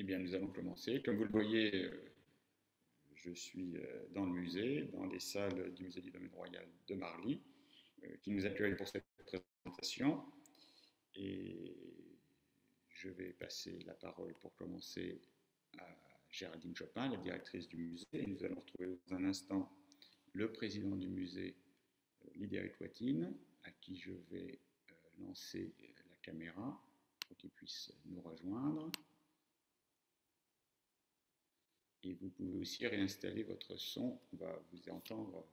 Eh bien, nous allons commencer. Comme vous le voyez, je suis dans le musée, dans les salles du musée du domaine royal de Marly, qui nous accueille pour cette présentation. Et je vais passer la parole pour commencer à Géraldine Chopin, la directrice du musée. Et nous allons retrouver dans un instant le président du musée, Lydia Etouatine, à qui je vais lancer la caméra pour qu'il puisse nous rejoindre. Et vous pouvez aussi réinstaller votre son. On va vous entendre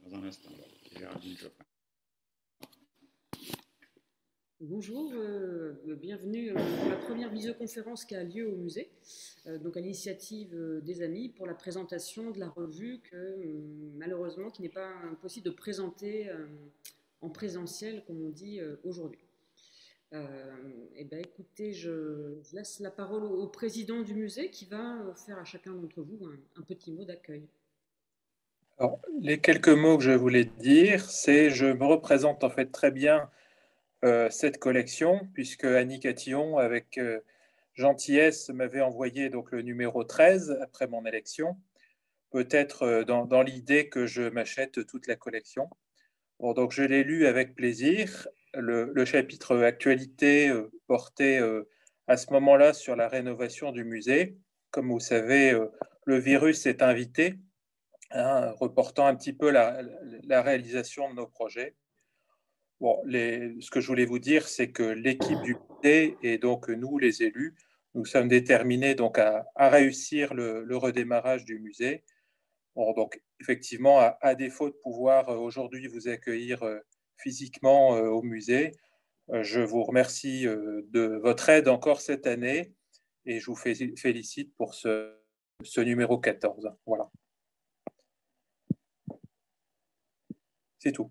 dans un instant. Géraldine Chopin. Bonjour, bienvenue pour la première visioconférence qui a lieu au musée, donc à l'initiative des amis pour la présentation de la revue malheureusement qui n'est pas possible de présenter en présentiel comme on dit aujourd'hui. Eh bien, écoutez, je laisse la parole au président du musée qui va faire à chacun d'entre vous un petit mot d'accueil. Alors, les quelques mots que je voulais dire, c'est je me représente en fait très bien cette collection, puisque Annie Catillon, avec gentillesse, m'avait envoyé donc le numéro 13 après mon élection, peut-être dans l'idée que je m'achète toute la collection. Bon, donc je l'ai lu avec plaisir. Le chapitre actualité portait à ce moment-là sur la rénovation du musée. Comme vous savez, le virus est invité, reportant un petit peu la réalisation de nos projets. Bon, ce que je voulais vous dire, c'est que l'équipe du musée et donc nous, les élus, nous sommes déterminés donc à réussir le redémarrage du musée. Bon, donc effectivement, à défaut de pouvoir aujourd'hui vous accueillir physiquement au musée, je vous remercie de votre aide encore cette année et je vous félicite pour ce numéro 14. Voilà. C'est tout.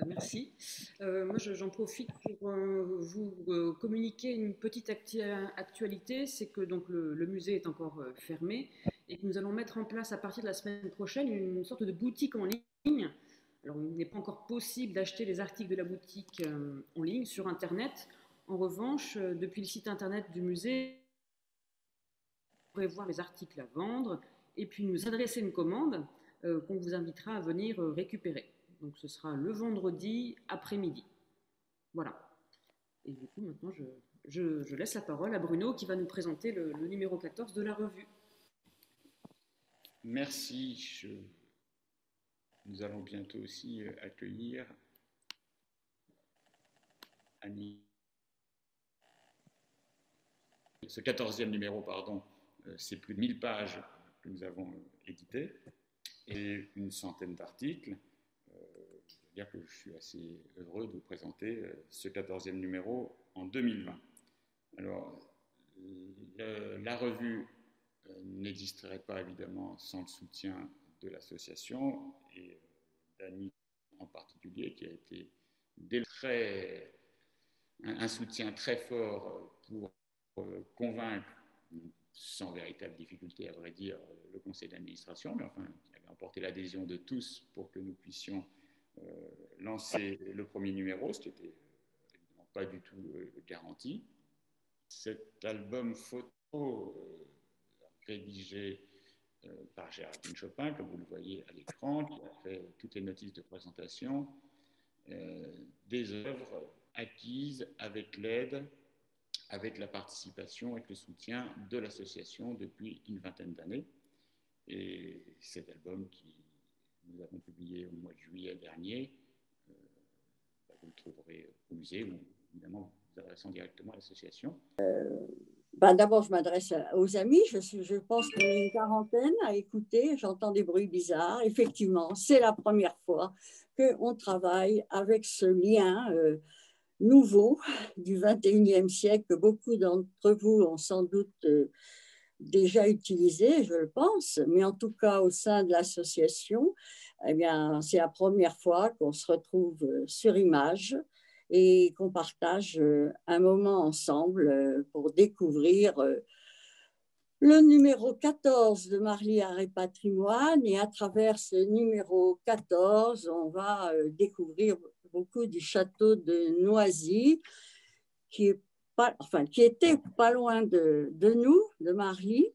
Merci. Moi, j'en profite pour vous communiquer une petite actualité. C'est que donc, le musée est encore fermé et que nous allons mettre en place à partir de la semaine prochaine une sorte de boutique en ligne. Alors, il n'est pas encore possible d'acheter les articles de la boutique en ligne sur Internet. En revanche, depuis le site Internet du musée, vous pourrez voir les articles à vendre et puis nous adresser une commande qu'on vous invitera à venir récupérer. Donc ce sera le vendredi après-midi. Voilà. Et du coup, maintenant, je laisse la parole à Bruno qui va nous présenter le numéro 14 de la revue. Merci. Nous allons bientôt aussi accueillir Annie. Ce 14e numéro, pardon, c'est plus de 1000 pages que nous avons éditées et une centaine d'articles. Je veux dire que je suis assez heureux de vous présenter ce 14e numéro en 2020. Alors, la revue n'existerait pas évidemment sans le soutien de l'association et d'Annie en particulier, qui a été un soutien très fort pour convaincre, sans véritable difficulté à vrai dire, le conseil d'administration, mais enfin, qui avait emporté l'adhésion de tous pour que nous puissions lancer le premier numéro, ce qui n'était évidemment pas du tout garanti. Cet album photo rédigé par Géraldine Chopin, comme vous le voyez à l'écran, qui a fait toutes les notices de présentation, des œuvres acquises avec l'aide, avec la participation, avec le soutien de l'association depuis une vingtaine d'années. Et cet album que nous avons publié au mois de juillet dernier, vous le trouverez au musée ou évidemment vous adressant directement à l'association. D'abord, je m'adresse aux amis. Je pense qu'on est une quarantaine à écouter. J'entends des bruits bizarres. Effectivement, c'est la première fois qu'on travaille avec ce lien nouveau du 21e siècle que beaucoup d'entre vous ont sans doute déjà utilisé, je le pense. Mais en tout cas, au sein de l'association, eh bien, c'est la première fois qu'on se retrouve sur image et qu'on partage un moment ensemble pour découvrir le numéro 14 de Marly Art et Patrimoine. Et à travers ce numéro 14, on va découvrir beaucoup du château de Noisy, qui était pas loin de nous, de Marly,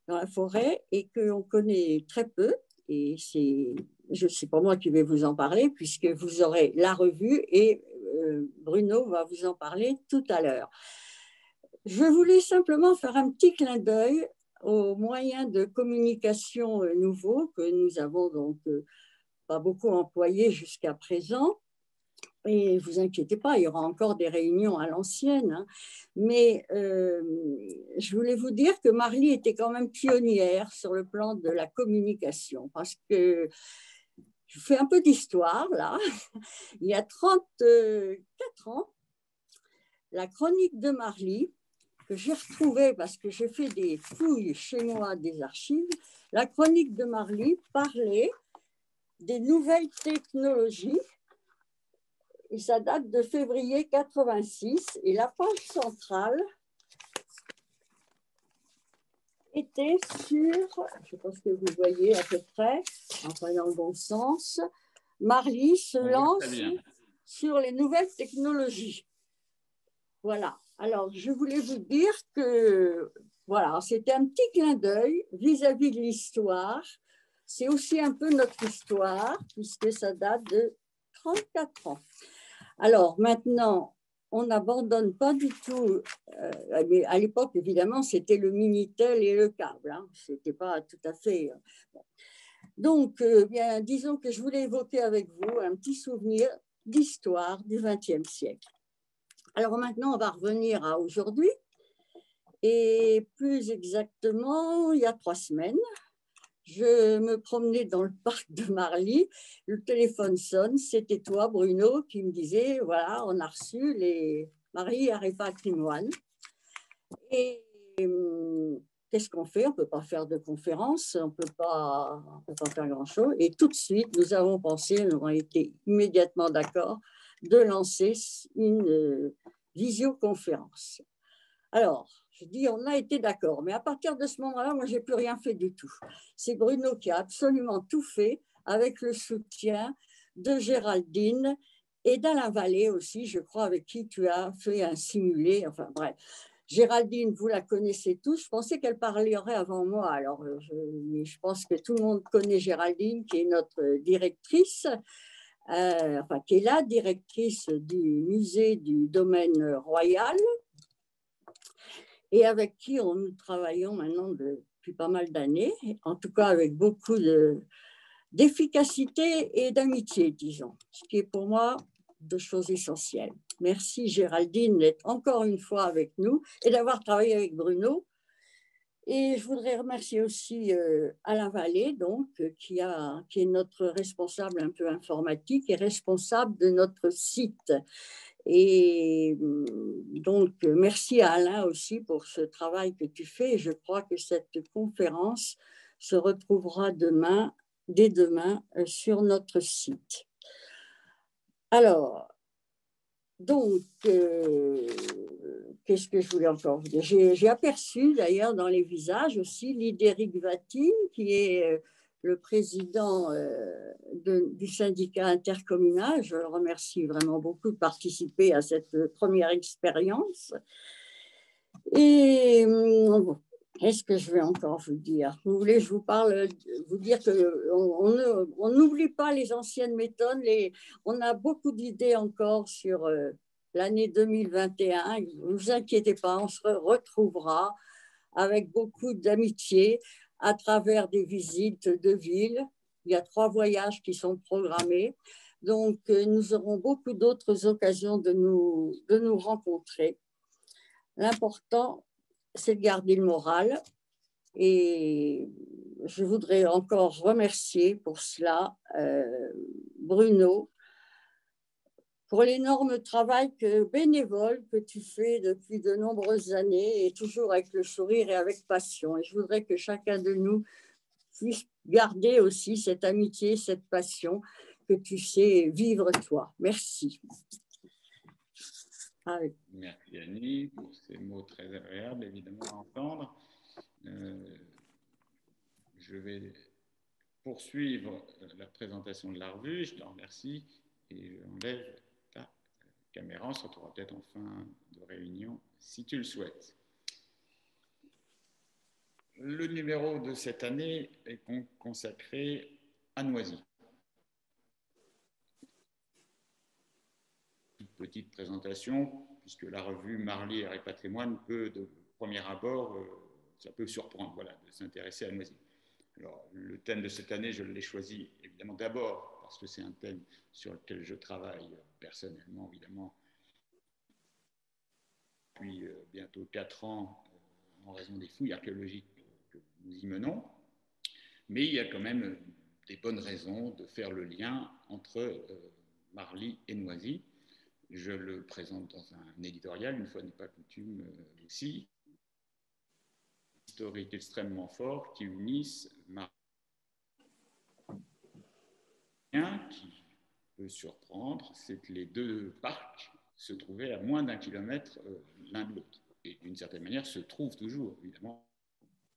dans la forêt, et qu'on connaît très peu. Et c'est pas moi qui vais vous en parler, puisque vous aurez la revue et Bruno va vous en parler tout à l'heure. Je voulais simplement faire un petit clin d'œil aux moyens de communication nouveaux que nous avons donc pas beaucoup employés jusqu'à présent. Et ne vous inquiétez pas, il y aura encore des réunions à l'ancienne. Hein. Mais je voulais vous dire que Marly était quand même pionnière sur le plan de la communication. Parce que je fais un peu d'histoire là. Il y a 34 ans, la chronique de Marly, que j'ai retrouvée parce que j'ai fait des fouilles chez moi des archives, la chronique de Marly parlait des nouvelles technologies. Et ça date de février 86. Et la page centrale était sur, je pense que vous voyez à peu près, enfin dans le bon sens, Marly se lance sur les nouvelles technologies. Voilà. Alors, je voulais vous dire que, voilà, c'était un petit clin d'œil vis-à-vis de l'histoire. C'est aussi un peu notre histoire, puisque ça date de 34 ans. Alors maintenant, on n'abandonne pas du tout, à l'époque évidemment c'était le Minitel et le câble, hein, c'était pas tout à fait… Bon. Donc, bien, disons que je voulais évoquer avec vous un petit souvenir d'histoire du XXe siècle. Alors maintenant, on va revenir à aujourd'hui, et plus exactement, il y a 3 semaines, je me promenais dans le parc de Marly, le téléphone sonne, c'était toi, Bruno, qui me disait, voilà, on a reçu les Marly Arrêt Patrimoine. Et qu'est-ce qu'on fait? On ne peut pas faire de conférence, on ne peut pas faire grand-chose. Et tout de suite, nous avons pensé, nous avons été immédiatement d'accord de lancer une visioconférence. Alors, je dis, on a été d'accord, mais à partir de ce moment-là, moi, je n'ai plus rien fait du tout. C'est Bruno qui a absolument tout fait avec le soutien de Géraldine et d'Alain Vallée aussi, je crois, avec qui tu as fait un simulé. Enfin, bref. Géraldine, vous la connaissez tous. Je pensais qu'elle parlerait avant moi. Alors, mais je pense que tout le monde connaît Géraldine, qui est notre directrice, enfin, qui est la directrice du musée du domaine royal, et avec qui nous travaillons maintenant depuis pas mal d'années, en tout cas avec beaucoup d'efficacité et d'amitié, disons, ce qui est pour moi deux choses essentielles. Merci Géraldine d'être encore une fois avec nous et d'avoir travaillé avec Bruno. Et je voudrais remercier aussi Alain Vallée, donc, qui est notre responsable un peu informatique et responsable de notre site. Et donc, merci à Alain aussi pour ce travail que tu fais. Je crois que cette conférence se retrouvera dès demain, sur notre site. Alors, donc, qu'est-ce que je voulais encore vous dire? J'ai aperçu d'ailleurs dans les visages aussi Lidéric Vatine, qui est le président du syndicat intercommunal. Je le remercie vraiment beaucoup de participer à cette première expérience. Et qu'est-ce que je vais encore vous dire? Vous voulez que je vous dire qu'on n'oublie pas les anciennes méthodes. On a beaucoup d'idées encore sur l'année 2021. Ne vous inquiétez pas, on se retrouvera avec beaucoup d'amitié à travers des visites de villes. Il y a 3 voyages qui sont programmés. Donc, nous aurons beaucoup d'autres occasions de nous rencontrer. L'important, c'est de garder le moral. Et je voudrais encore remercier pour cela Bruno pour l'énorme travail bénévole que tu fais depuis de nombreuses années et toujours avec le sourire et avec passion. Et je voudrais que chacun de nous puisse garder aussi cette amitié, cette passion que tu sais vivre toi. Merci. Merci Annie pour ces mots très agréables, évidemment, à entendre. Je vais poursuivre la présentation de la revue. Je te remercie et j'enlève ta caméra. On se retrouvera peut-être en fin de réunion, si tu le souhaites. Le numéro de cette année est consacré à Noisy. Petite présentation, puisque la revue Marly Art et Patrimoine peut, de premier abord, ça peut surprendre, voilà, de s'intéresser à Noisy. Alors, le thème de cette année, je l'ai choisi évidemment d'abord parce que c'est un thème sur lequel je travaille personnellement, évidemment, depuis bientôt 4 ans, en raison des fouilles archéologiques que nous y menons. Mais il y a quand même des bonnes raisons de faire le lien entre Marly et Noisy. Je le présente dans un éditorial, une fois n'est pas coutume aussi, historique extrêmement fort qui unissent Marly qui peut surprendre, c'est que les deux parcs se trouvaient à moins d'1 kilomètre l'un de l'autre. Et d'une certaine manière, se trouvent toujours, évidemment,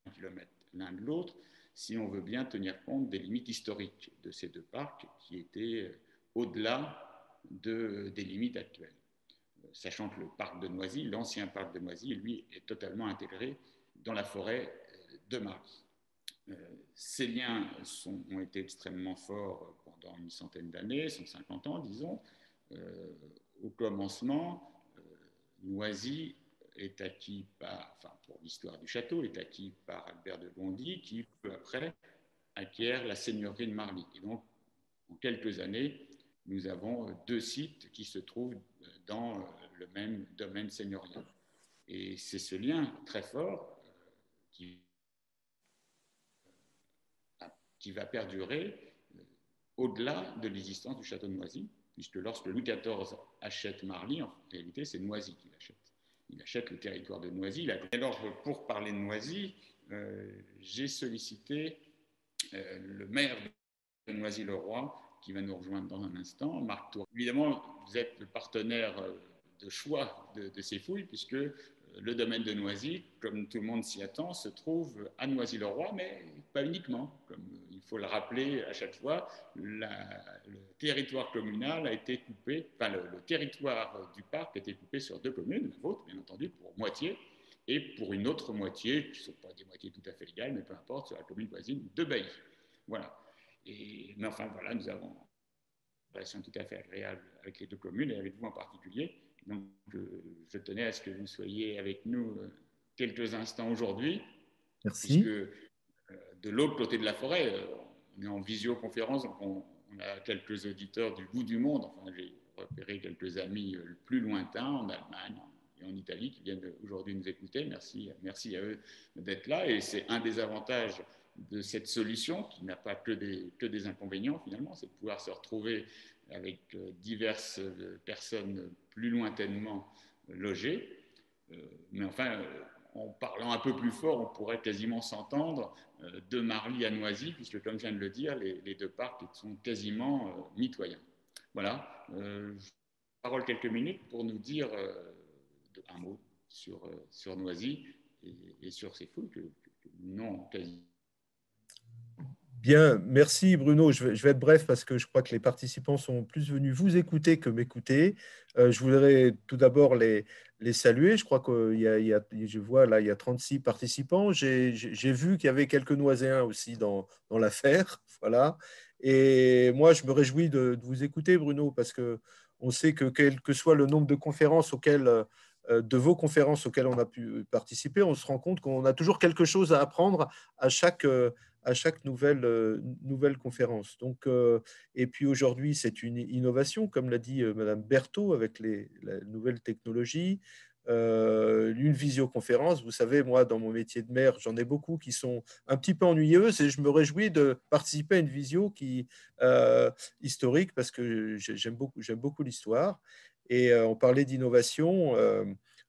1 kilomètre l'un de l'autre, si on veut bien tenir compte des limites historiques de ces deux parcs qui étaient au-delà des limites actuelles. Sachant que le parc de Noisy, l'ancien parc de Noisy, lui, est totalement intégré dans la forêt de Marly. Ces liens ont été extrêmement forts pendant une centaine d'années, 150 ans, disons. Au commencement, Noisy est acquis par, enfin pour l'histoire du château, est acquis par Albert de Gondi, qui peu après acquiert la seigneurie de Marly. Et donc, en quelques années, nous avons 2 sites qui se trouvent dans le même domaine seigneurial. Et c'est ce lien très fort qui va perdurer au-delà de l'existence du château de Noisy, puisque lorsque Louis XIV achète Marly, en réalité, c'est Noisy qui l'achète. Il achète le territoire de Noisy. Alors, pour parler de Noisy, j'ai sollicité le maire de Noisy-le-Roi, qui va nous rejoindre dans un instant, Marc Tour. Évidemment, vous êtes le partenaire de choix de ces fouilles, puisque le domaine de Noisy, comme tout le monde s'y attend, se trouve à Noisy-le-Roi, mais pas uniquement. Comme il faut le rappeler à chaque fois, le territoire communal a été coupé, enfin le territoire du parc a été coupé sur 2 communes, la vôtre bien entendu, pour moitié, et pour une autre moitié, qui ne sont pas des moitiés tout à fait égales, mais peu importe, sur la commune voisine de Bailly. Voilà. Mais enfin, voilà, nous avons une relation tout à fait agréable avec les 2 communes et avec vous en particulier. Donc, je tenais à ce que vous soyez avec nous quelques instants aujourd'hui. Merci. Puisque de l'autre côté de la forêt, on est en visioconférence, donc on a quelques auditeurs du bout du monde. Enfin, j'ai repéré quelques amis plus lointains en Allemagne et en Italie qui viennent aujourd'hui nous écouter. Merci à eux d'être là. Et c'est un des avantages de cette solution qui n'a pas que des inconvénients finalement, c'est de pouvoir se retrouver avec diverses personnes plus lointainement logées. Mais enfin, en parlant un peu plus fort, on pourrait quasiment s'entendre de Marly à Noisy, puisque comme je viens de le dire, les 2 parcs sont quasiment mitoyens. Voilà, je parole quelques minutes pour nous dire un mot sur Noisy et sur ces fouilles que non quasi. Bien, merci Bruno. Je vais être bref parce que je crois que les participants sont plus venus vous écouter que m'écouter. Je voudrais tout d'abord les saluer. Je crois je vois là, il y a 36 participants. J'ai vu qu'il y avait quelques Noiséens aussi dans l'affaire. Voilà. Et moi, je me réjouis de vous écouter, Bruno, parce qu'on sait que quel que soit le nombre de conférences de vos conférences auxquelles on a pu participer, on se rend compte qu'on a toujours quelque chose à apprendre à chaque nouvelle conférence. Donc, et puis aujourd'hui, c'est une innovation, comme l'a dit Madame Berthaud, avec la nouvelle technologie. Une visioconférence, vous savez, moi, dans mon métier de maire, j'en ai beaucoup qui sont un petit peu ennuyeuses et je me réjouis de participer à une visio historique parce que j'aime beaucoup l'histoire. Et on parlait d'innovation.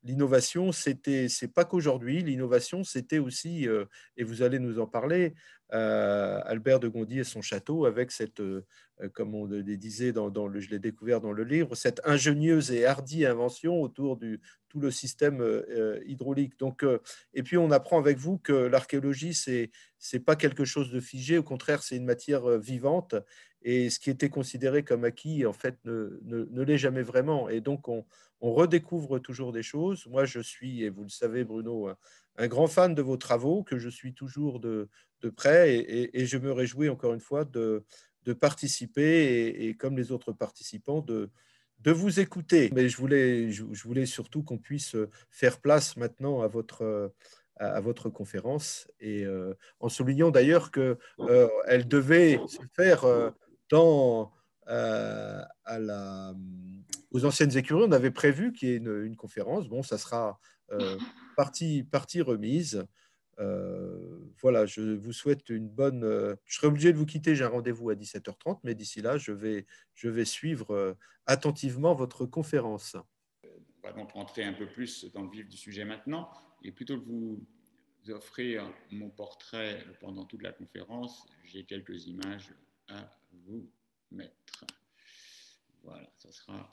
L'innovation, c'est pas qu'aujourd'hui. L'innovation, c'était aussi, et vous allez nous en parler, Albert de Gondi et son château, avec cette, comme on le disait, je l'ai découvert dans le livre, cette ingénieuse et hardie invention autour tout le système hydraulique. Donc, et puis on apprend avec vous que l'archéologie, c'est pas quelque chose de figé, au contraire, c'est une matière vivante. et ce qui était considéré comme acquis, en fait, ne l'est jamais vraiment. Et donc, on redécouvre toujours des choses. Moi, je suis, et vous le savez, Bruno, un grand fan de vos travaux, que je suis toujours de près, et je me réjouis encore une fois de participer, et comme les autres participants, de vous écouter. Mais je voulais surtout qu'on puisse faire place maintenant à votre conférence, et en soulignant d'ailleurs que elle devait se faire dans, aux anciennes écuries. On avait prévu qu'il y ait une conférence. Bon, ça sera partie remise. Voilà, je vous souhaite une bonne. Je serai obligé de vous quitter, j'ai un rendez-vous à 17h30, mais d'ici là, je vais suivre attentivement votre conférence. On va donc rentrer un peu plus dans le vif du sujet maintenant, et plutôt que vous offrir mon portrait pendant toute la conférence, j'ai quelques images à vous mettre. Voilà, ça sera.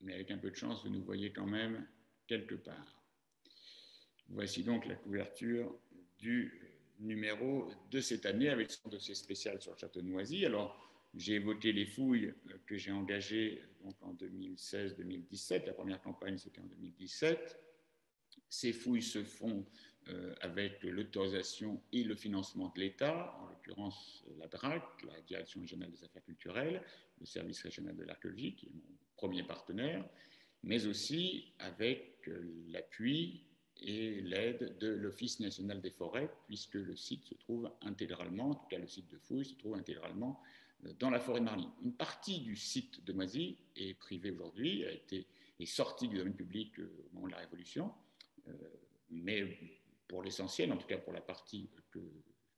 Mais avec un peu de chance, vous nous voyez quand même quelque part. Voici donc la couverture du numéro de cette année avec son dossier spécial sur le château de Noisy. Alors, j'ai évoqué les fouilles que j'ai engagées donc en 2016-2017. La première campagne, c'était en 2017. Ces fouilles se font avec l'autorisation et le financement de l'État, en l'occurrence la DRAC, la Direction régionale des affaires culturelles, le service régional de l'archéologie, qui est mon premier partenaire, mais aussi avec l'appui et l'aide de l'Office national des forêts, puisque le site se trouve intégralement, en tout cas le site de fouilles, se trouve intégralement dans la forêt de Marly. Une partie du site de Noisy est privée aujourd'hui, est sortie du domaine public au moment de la Révolution, mais pour l'essentiel, en tout cas pour la partie que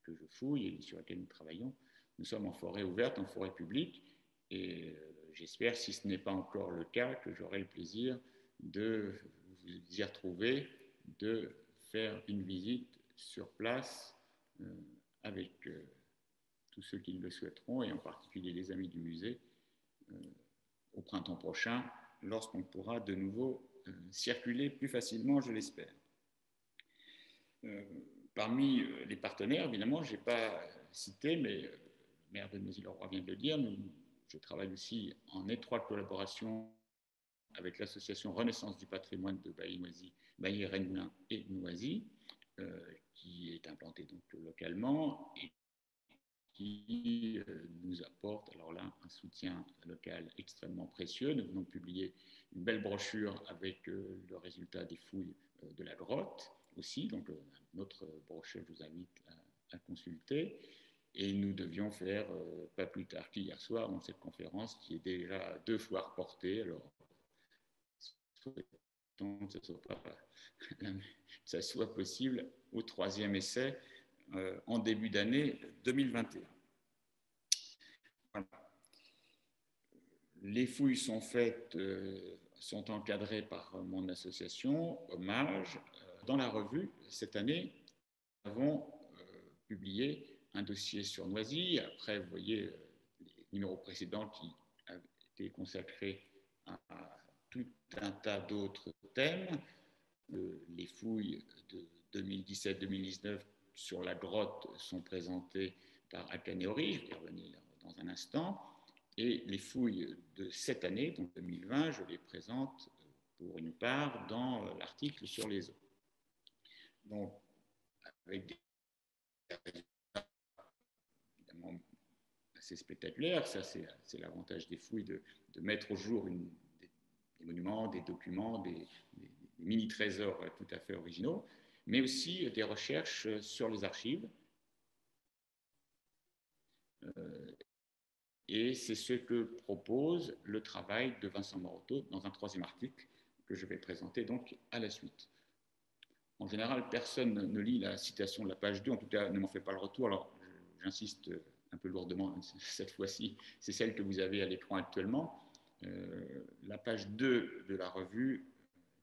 je fouille et sur laquelle nous travaillons, nous sommes en forêt ouverte, en forêt publique, et j'espère, si ce n'est pas encore le cas, que j'aurai le plaisir de vous y retrouver, de faire une visite sur place avec tous ceux qui le souhaiteront, et en particulier les amis du musée, au printemps prochain, lorsqu'on pourra de nouveau circuler plus facilement, je l'espère. Parmi les partenaires, évidemment, je n'ai pas cité, mais le maire de Noisy-le-Roi vient de le dire, je travaille aussi en étroite collaboration avec l'association Renaissance du patrimoine de Bailly-Noisy, Bailly-Rennes-Moulins et Noisy, qui est implantée donc localement et qui nous apporte alors là un soutien local extrêmement précieux. Nous venons de publier une belle brochure avec le résultat des fouilles de la grotte aussi, donc notre brochure, je vous invite à consulter. Et nous devions faire, pas plus tard qu'hier soir, dans cette conférence qui est déjà 2 fois reportée. Alors, souhaitons que ça soit possible au 3e essai en début d'année 2021. Voilà. Les fouilles sont faites, sont encadrées par mon association Hommage. Dans la revue, cette année, nous avons publié un dossier sur Noisy. Après, vous voyez les numéros précédents qui étaient consacrés à tout un tas d'autres thèmes. Les fouilles de 2017-2019 sur la grotte sont présentées par Akaneori, je vais y revenir dans un instant, et les fouilles de cette année, donc 2020, je les présente pour une part dans l'article sur les eaux. Donc, avec des résultats évidemment assez spectaculaires, ça c'est l'avantage des fouilles, de mettre au jour des monuments, des documents, des mini-trésors tout à fait originaux, mais aussi des recherches sur les archives. Et c'est ce que propose le travail de Vincent Morotto dans un 3e article que je vais présenter donc à la suite. En général, personne ne lit la citation de la page 2, en tout cas ne m'en fait pas le retour, alors j'insiste un peu lourdement cette fois-ci, c'est celle que vous avez à l'écran actuellement. La page 2 de la revue,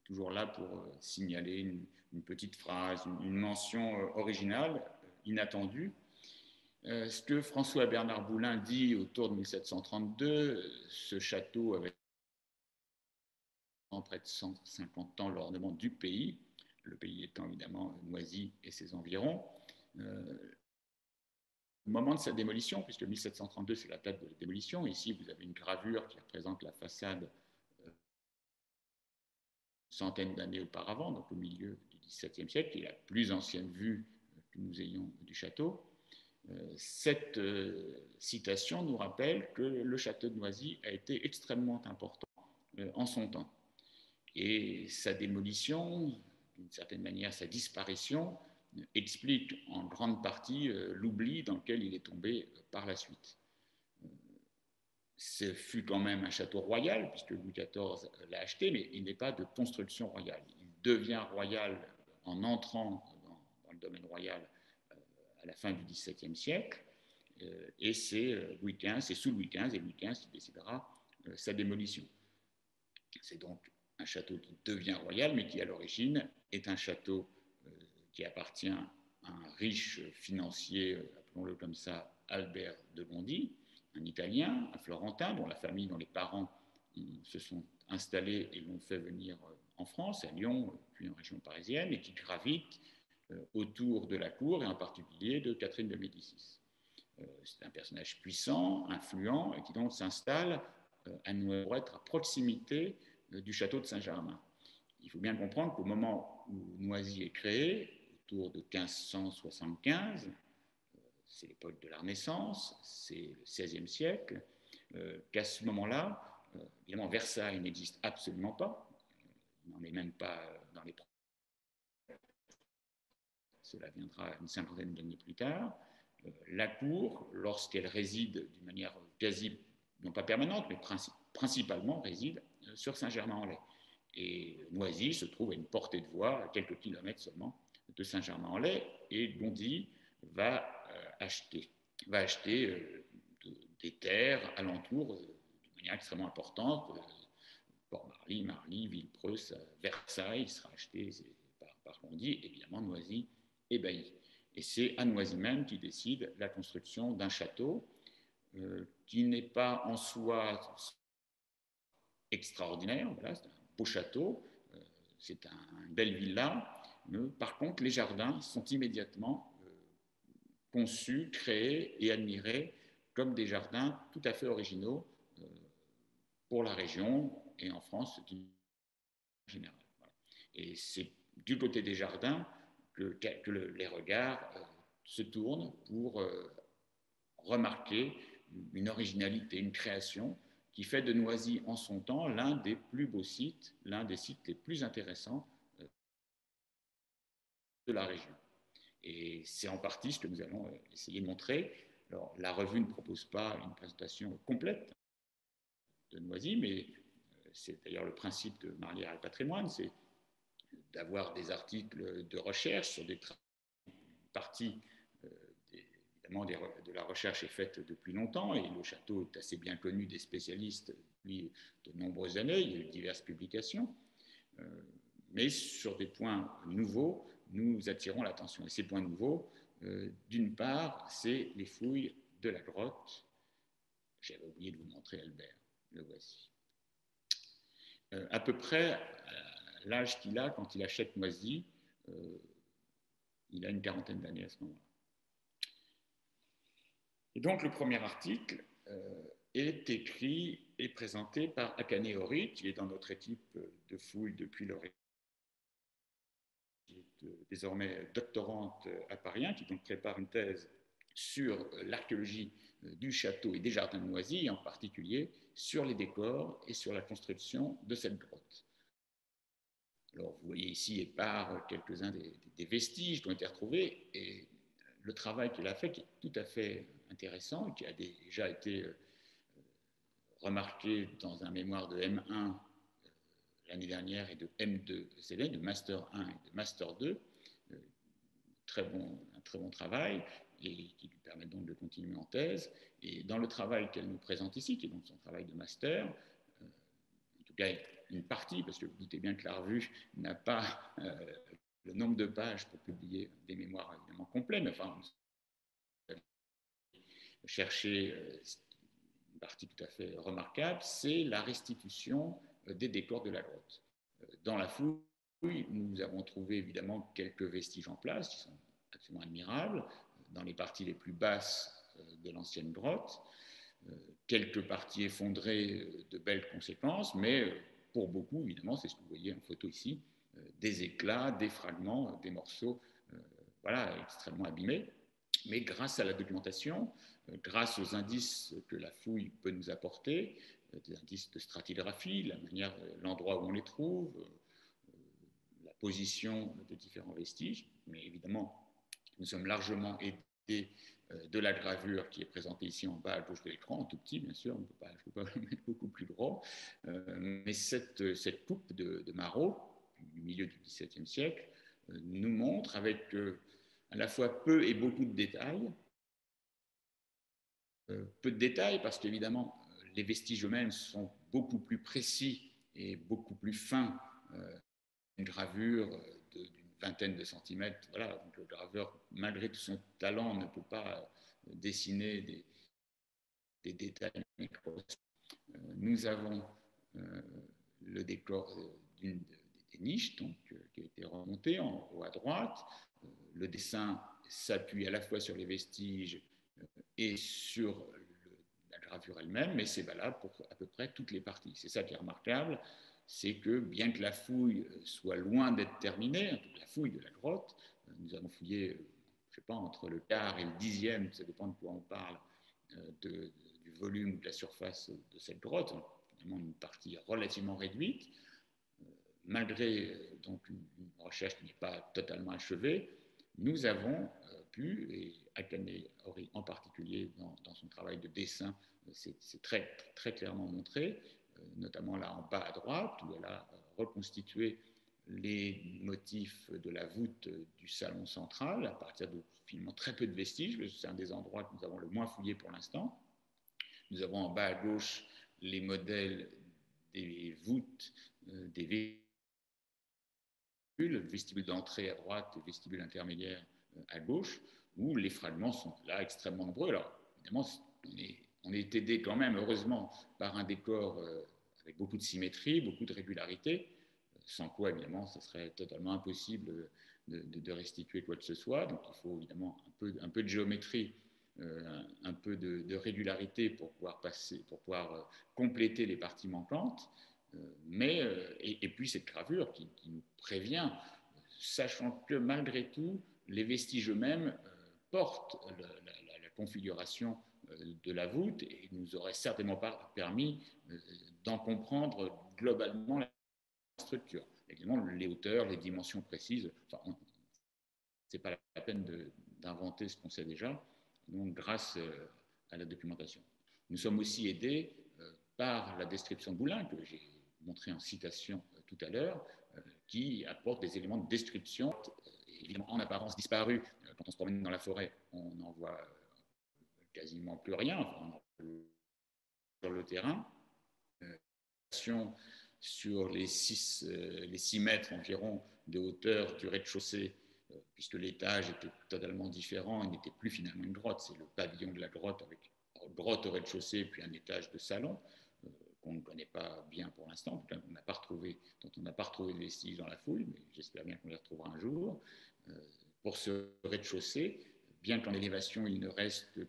toujours là pour signaler une petite phrase, une mention originale, inattendue. Ce que François Bernard Boulin dit autour de 1732, ce château avait près de 150 ans l'ornement du pays, le pays étant évidemment Noisy et ses environs. moment de sa démolition, puisque 1732, c'est la date de la démolition. Ici, vous avez une gravure qui représente la façade centaines d'années auparavant, donc au milieu du XVIIe siècle, qui est la plus ancienne vue que nous ayons du château. Cette citation nous rappelle que le château de Noisy a été extrêmement important en son temps. Et sa démolition, d'une certaine manière sa disparition, explique en grande partie l'oubli dans lequel il est tombé par la suite. Ce fut quand même un château royal, puisque Louis XIV l'a acheté, mais il n'est pas de construction royale. Il devient royal en entrant dans le domaine royal à la fin du XVIIe siècle, et c'est Louis XV, c'est sous Louis XV, et Louis XV qui décidera sa démolition. C'est donc un château qui devient royal, mais qui à l'origine est un château qui appartient à un riche financier, appelons-le comme ça, Albert de Gondi, un Italien, un Florentin, dont la famille, dont les parents se sont installés et l'ont fait venir en France, à Lyon, puis en région parisienne, et qui gravite autour de la cour, et en particulier de Catherine de Médicis. C'est un personnage puissant, influent, et qui donc s'installe à être à proximité du château de Saint-Germain. Il faut bien comprendre qu'au moment où Noisy est créé, autour de 1575, c'est l'époque de la Renaissance, c'est le XVIe siècle, qu'à ce moment-là, évidemment, Versailles n'existe absolument pas, il n'en est même pas dans les... Cela viendra une cinquantaine d'années plus tard. La cour, lorsqu'elle réside d'une manière quasi, non pas permanente, mais principalement réside sur Saint-Germain-en-Laye. Et Noisy se trouve à une portée de voie, à quelques kilomètres seulement, de Saint-Germain-en-Laye, et Gondi va acheter des terres alentours de manière extrêmement importante. Port-Marly, Marly, Villepreux, Versailles sera acheté par Gondi, évidemment Noisy et Bailly. Et c'est à Noisy même qu'il décide la construction d'un château qui n'est pas en soi extraordinaire, voilà, c'est un beau château, c'est une belle villa, mais par contre les jardins sont immédiatement conçus, créés et admirés comme des jardins tout à fait originaux pour la région et en France en général. Voilà. Et c'est du côté des jardins que les regards se tournent pour remarquer une originalité, une création qui fait de Noisy en son temps l'un des plus beaux sites, l'un des sites les plus intéressants de la région. Et c'est en partie ce que nous allons essayer de montrer. Alors, la revue ne propose pas une présentation complète de Noisy, mais c'est d'ailleurs le principe de Marlière et Patrimoine, c'est d'avoir des articles de recherche sur des parties, évidemment, de la recherche est faite depuis longtemps, et le château est assez bien connu des spécialistes depuis de nombreuses années, il y a eu diverses publications, mais sur des points nouveaux, nous attirons l'attention. Et ces points nouveaux, d'une part, c'est les fouilles de la grotte. J'avais oublié de vous montrer Albert, le voici. À peu près l'âge qu'il a quand il achète Noisy, il a une quarantaine d'années à ce moment-là. Et donc le premier article est écrit et présenté par Akane Hori, qui est dans notre équipe de fouilles depuis l'origine, qui est désormais doctorante à Paris 1, qui donc prépare une thèse sur l'archéologie du château et des jardins de Noisy, et en particulier sur les décors et sur la construction de cette grotte. Alors, vous voyez ici épars quelques-uns des vestiges qui ont été retrouvés, et le travail qu'il a fait, qui est tout à fait intéressant, qui a déjà été remarqué dans un mémoire de M1 l'année dernière et de M2 CD, de Master 1 et de Master 2, un très bon travail, et qui lui permet donc de continuer en thèse. Et dans le travail qu'elle nous présente ici, qui est donc son travail de master, en tout cas une partie, parce que vous doutez bien que la revue n'a pas le nombre de pages pour publier des mémoires évidemment complets, mais enfin, chercher une partie tout à fait remarquable, c'est la restitution des décors de la grotte. Dans la fouille, nous avons trouvé évidemment quelques vestiges en place qui sont absolument admirables. Dans les parties les plus basses, de l'ancienne grotte. Quelques parties effondrées, de belles conséquences, mais pour beaucoup, évidemment, c'est ce que vous voyez en photo ici, des éclats, des fragments, des morceaux voilà, extrêmement abîmés. Mais grâce à la documentation, grâce aux indices que la fouille peut nous apporter, des indices de stratigraphie, la manière, l'endroit où on les trouve, la position de différents vestiges, mais évidemment, nous sommes largement aidés de la gravure qui est présentée ici en bas à gauche de l'écran, en tout petit bien sûr, je ne peux pas le mettre beaucoup plus gros, mais cette coupe de Marot, du milieu du XVIIe siècle, nous montre avec à la fois peu et beaucoup de détails, peu de détails parce qu'évidemment les vestiges eux-mêmes sont beaucoup plus précis et beaucoup plus fins, une gravure d'une vingtaine de centimètres, voilà, donc le graveur, malgré tout son talent, ne peut pas dessiner des détails microscopiques. Nous avons le décor des niches donc, qui a été remonté en haut à droite. Le dessin s'appuie à la fois sur les vestiges et sur la gravure elle-même, mais c'est valable pour à peu près toutes les parties. C'est ça qui est remarquable, c'est que bien que la fouille soit loin d'être terminée, la fouille de la grotte, nous avons fouillé, je ne sais pas, entre le quart et le dixième, ça dépend de quoi on parle, du volume ou de la surface de cette grotte, finalement une partie relativement réduite, malgré donc une recherche qui n'est pas totalement achevée, nous avons pu, et Akane Hori en particulier dans son travail de dessin, c'est très, très clairement montré, notamment là en bas à droite, où elle a reconstitué les motifs de la voûte du salon central à partir de finalement très peu de vestiges. C'est un des endroits que nous avons le moins fouillé pour l'instant. Nous avons en bas à gauche les modèles des voûtes des le vestibule d'entrée à droite et le vestibule intermédiaire à gauche, où les fragments sont là extrêmement nombreux. Alors, évidemment, on est aidé quand même, heureusement, par un décor avec beaucoup de symétrie, beaucoup de régularité, sans quoi, évidemment, ce serait totalement impossible de restituer quoi que ce soit. Donc, il faut évidemment un peu de géométrie, un peu de régularité pour pouvoir compléter les parties manquantes. Et puis cette gravure qui nous prévient, sachant que malgré tout, les vestiges eux-mêmes portent la configuration de la voûte et nous auraient certainement pas permis d'en comprendre globalement la structure. Évidemment, les hauteurs, les dimensions précises, enfin, c'est pas la peine d'inventer ce qu'on sait déjà, donc grâce à la documentation. Nous sommes aussi aidés par la description de Boulin, que j'ai montré en citation tout à l'heure, qui apporte des éléments de description, évidemment en apparence disparus. Quand on se promène dans la forêt, on n'en voit quasiment plus rien, enfin, sur le terrain. Sur les 6 mètres environ de hauteur du rez-de-chaussée, puisque l'étage était totalement différent, il n'était plus finalement une grotte, c'est le pavillon de la grotte avec une grotte au rez-de-chaussée puis un étage de salon qu'on ne connaît pas bien pour l'instant, dont on n'a pas retrouvé de vestiges dans la fouille, mais j'espère bien qu'on les retrouvera un jour. Pour ce rez-de-chaussée, bien qu'en élévation, il ne reste que,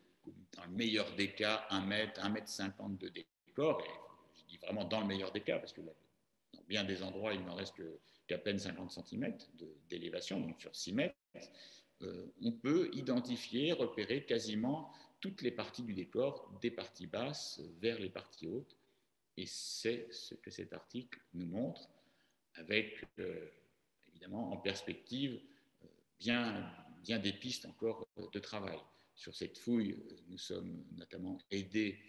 dans le meilleur des cas, 1 mètre, 1,50 m de décor, et je dis vraiment dans le meilleur des cas, parce que dans bien des endroits, il n'en reste qu'à peine 50 cm d'élévation, donc sur 6 mètres. On peut identifier, repérer quasiment toutes les parties du décor, des parties basses vers les parties hautes. Et c'est ce que cet article nous montre, avec évidemment en perspective bien des pistes encore de travail. Sur cette fouille, nous sommes notamment aidés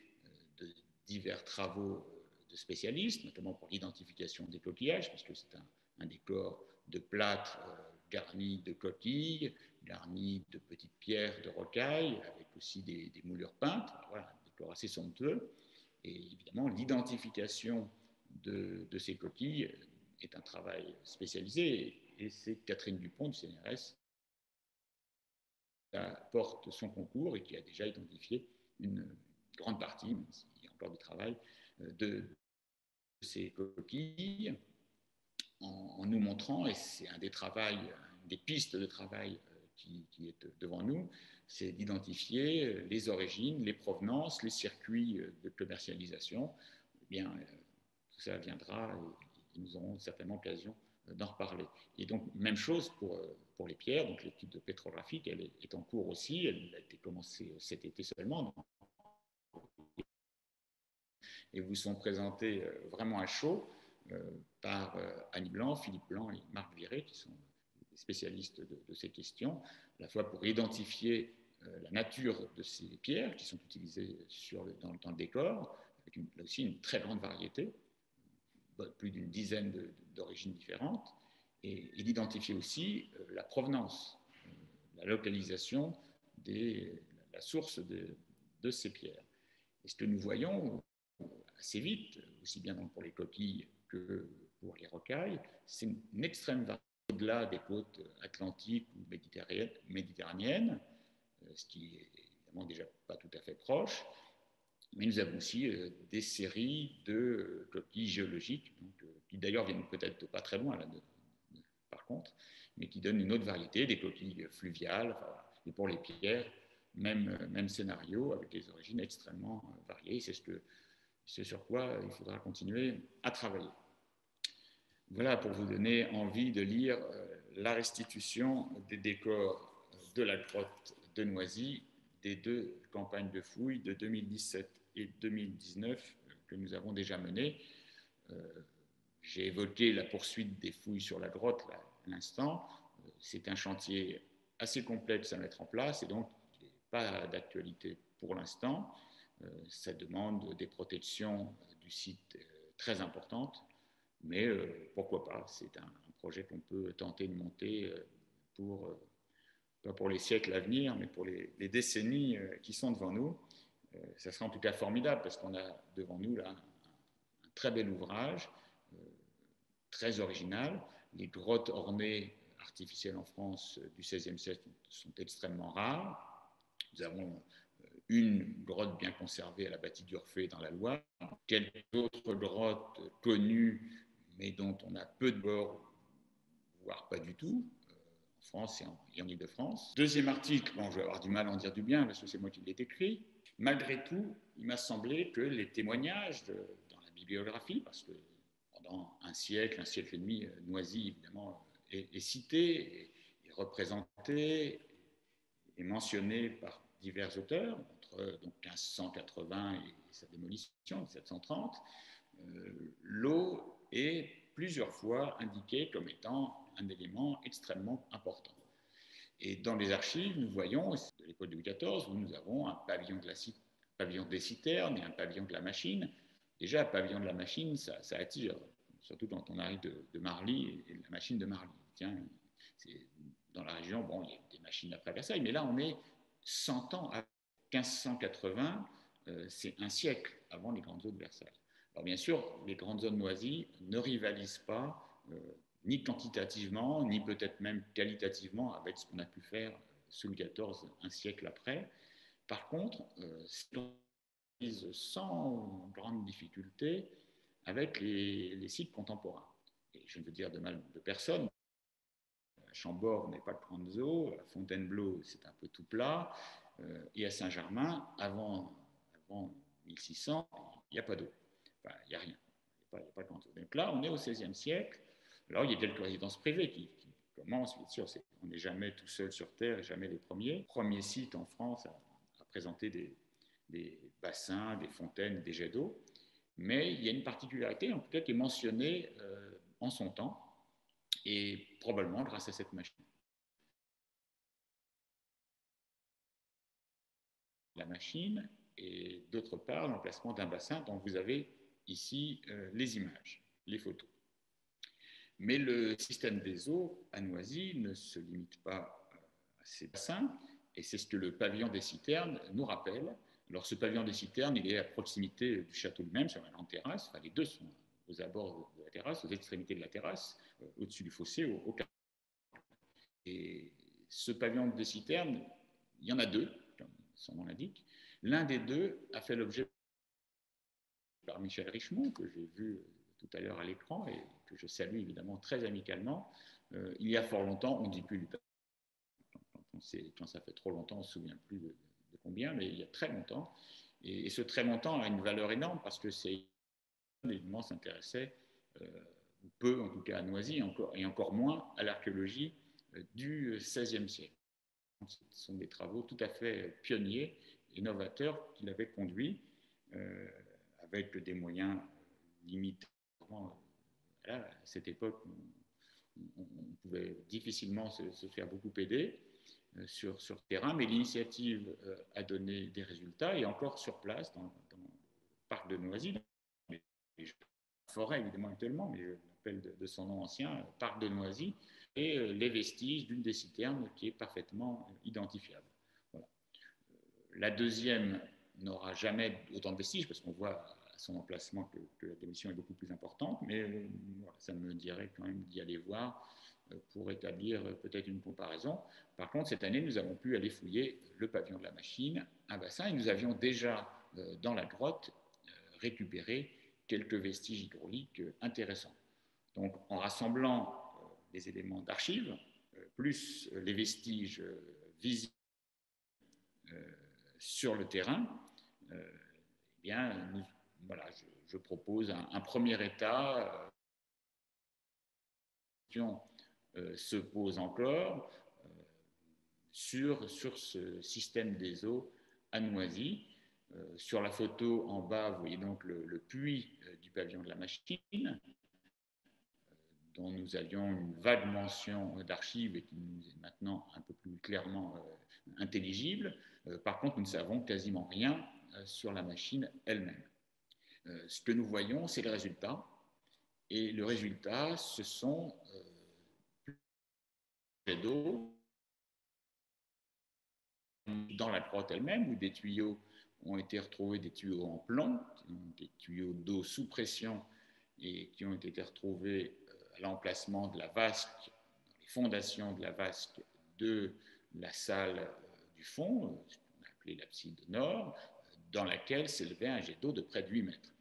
de divers travaux de spécialistes, notamment pour l'identification des coquillages, puisque c'est un décor de plâtre garni de coquilles, garni de petites pierres de rocaille, avec aussi des moulures peintes. Voilà, un décor assez somptueux. Et évidemment, l'identification de ces coquilles est un travail spécialisé, et c'est Catherine Dupont du CNRS qui apporte son concours et qui a déjà identifié une grande partie, même s'il y a encore du travail, de ces coquilles, en nous montrant, et c'est un des pistes de travail qui est devant nous, c'est d'identifier les origines, les provenances, les circuits de commercialisation. Eh bien, tout ça viendra et nous aurons certainement l'occasion d'en reparler. Et donc, même chose pour les pierres. Donc, l'étude pétrographique, elle est en cours aussi. Elle a été commencée cet été seulement. Et vous sont présentés vraiment à chaud par Annie Blanc, Philippe Blanc et Marc Viré, qui sont des spécialistes de ces questions, à la fois pour identifier la nature de ces pierres qui sont utilisées dans le décor, avec là aussi une très grande variété, plus d'une dizaine d'origines différentes, et d'identifier aussi la provenance, la localisation, la source de ces pierres. Et ce que nous voyons assez vite, aussi bien pour les coquilles que pour les rocailles, c'est une extrême variété au-delà des côtes atlantiques ou méditerranéennes, ce qui est évidemment déjà pas tout à fait proche. Mais nous avons aussi des séries de coquilles géologiques, donc, qui d'ailleurs viennent peut-être pas très loin, là, par contre, mais qui donnent une autre variété, des coquilles fluviales. Enfin, et pour les pierres, même scénario, avec des origines extrêmement variées. C'est sur quoi il faudra continuer à travailler. Voilà pour vous donner envie de lire la restitution des décors de la grotte de Noisy des 2 campagnes de fouilles de 2017 et 2019 que nous avons déjà menées. J'ai évoqué la poursuite des fouilles sur la grotte là, à l'instant. C'est un chantier assez complexe à mettre en place et donc il n'est pas d'actualité pour l'instant. Ça demande des protections du site très importantes, mais pourquoi pas, c'est un projet qu'on peut tenter de monter pas pour les siècles à venir, mais pour les décennies qui sont devant nous. Ça sera en tout cas formidable parce qu'on a devant nous là un très bel ouvrage, très original. Les grottes ornées artificielles en France du XVIe siècle sont extrêmement rares. Nous avons une grotte bien conservée à la bâtie d'Urfé dans la Loire, quelques autres grottes connues, mais dont on a peu de bords, voire pas du tout, en France et en Ile-de-France. Deuxième article, bon, je vais avoir du mal à en dire du bien parce que c'est moi qui l'ai écrit. Malgré tout, il m'a semblé que les témoignages dans la bibliographie, parce que pendant un siècle et demi, Noisy, évidemment, est cité, est représenté, est mentionné par divers auteurs, entre donc, 1580 et sa démolition, 1730, l'eau est plusieurs fois indiquée comme étant un élément extrêmement important. Et dans les archives, nous voyons, de l'époque de Louis XIV, où nous avons un pavillon des citernes et un pavillon de la machine. Déjà, un pavillon de la machine, ça attire, surtout quand on arrive de Marly et de la machine de Marly. Tiens, dans la région, bon, il y a des machines après Versailles, mais là, on est 100 ans à 1580, c'est un siècle avant les grandes eaux de Versailles. Alors, bien sûr, les grandes eaux de Noisy ne rivalisent pas ni quantitativement, ni peut-être même qualitativement avec ce qu'on a pu faire sous Louis XIV un siècle après. Par contre, c'est sans grande difficulté avec les sites contemporains. Et je ne veux dire de mal de personne. Chambord n'est pas de grande eau, à Fontainebleau, c'est un peu tout plat, et à Saint-Germain, avant 1600, il n'y a pas d'eau. Enfin, il n'y a rien. Il n'y a pas de grande eau. Donc là, on est au XVIe siècle. Alors, il y a quelques résidences privées qui commencent, bien sûr, on n'est jamais tout seul sur Terre et jamais les premiers. Premier site en France à présenter des bassins, des fontaines, des jets d'eau. Mais il y a une particularité, en tout cas, qui est mentionnée en son temps, et probablement grâce à cette machine. La machine, et d'autre part, l'emplacement d'un bassin dont vous avez ici les images, les photos. Mais le système des eaux à Noisy ne se limite pas à ces bassins, et c'est ce que le pavillon des citernes nous rappelle. Alors, ce pavillon des citernes, il est à proximité du château lui-même, sur la grande terrasse. Enfin, les deux sont aux abords de la terrasse, aux extrémités de la terrasse, au-dessus du fossé, au carré. Et ce pavillon des citernes, il y en a deux, comme son nom l'indique. L'un des deux a fait l'objet par Michel Richemont, que j'ai vu tout à l'heure à l'écran et que je salue évidemment très amicalement. Il y a fort longtemps, on ne dit plus du quand ça fait trop longtemps, on ne se souvient plus de combien, mais il y a très longtemps. Et ce très longtemps a une valeur énorme parce que c'est évidemment s'intéressait, ou peu en tout cas à Noisy, et encore moins à l'archéologie du XVIe siècle. Ce sont des travaux tout à fait pionniers et novateurs qu'il avait conduits avec des moyens limités. Voilà, à cette époque, on pouvait difficilement se faire beaucoup aider sur terrain, mais l'initiative a donné des résultats et encore sur place, dans le parc de Noisy, forêt évidemment actuellement, mais je l'appelle de son nom ancien, parc de Noisy, et les vestiges d'une des citernes qui est parfaitement identifiable. Voilà. La deuxième n'aura jamais autant de vestiges, parce qu'on voit à son emplacement que la dimension est beaucoup plus importante, mais voilà, ça me dirait quand même d'y aller voir pour établir peut-être une comparaison. Par contre, cette année, nous avons pu aller fouiller le pavillon de la Machine, un bassin, et nous avions déjà dans la grotte récupéré quelques vestiges hydrauliques intéressants. Donc, en rassemblant les éléments d'archives, plus les vestiges visibles sur le terrain, eh bien, voilà, je propose un premier état. Se pose encore sur ce système des eaux à Noisy. Sur la photo en bas, vous voyez donc le puits du pavillon de la Machine, dont nous avions une vague mention d'archives et qui nous est maintenant un peu plus clairement intelligible. Par contre, nous ne savons quasiment rien sur la machine elle-même. Ce que nous voyons, c'est le résultat. Et le résultat, ce sont d'eau dans la grotte elle-même, où des tuyaux ont été retrouvés, des tuyaux en plomb, des tuyaux d'eau sous pression, et qui ont été retrouvés à l'emplacement de la vasque, dans les fondations de la vasque de la salle du fond, ce qu'on a appelé l'abside nord, dans laquelle s'élevait un jet d'eau de près de 8 mètres.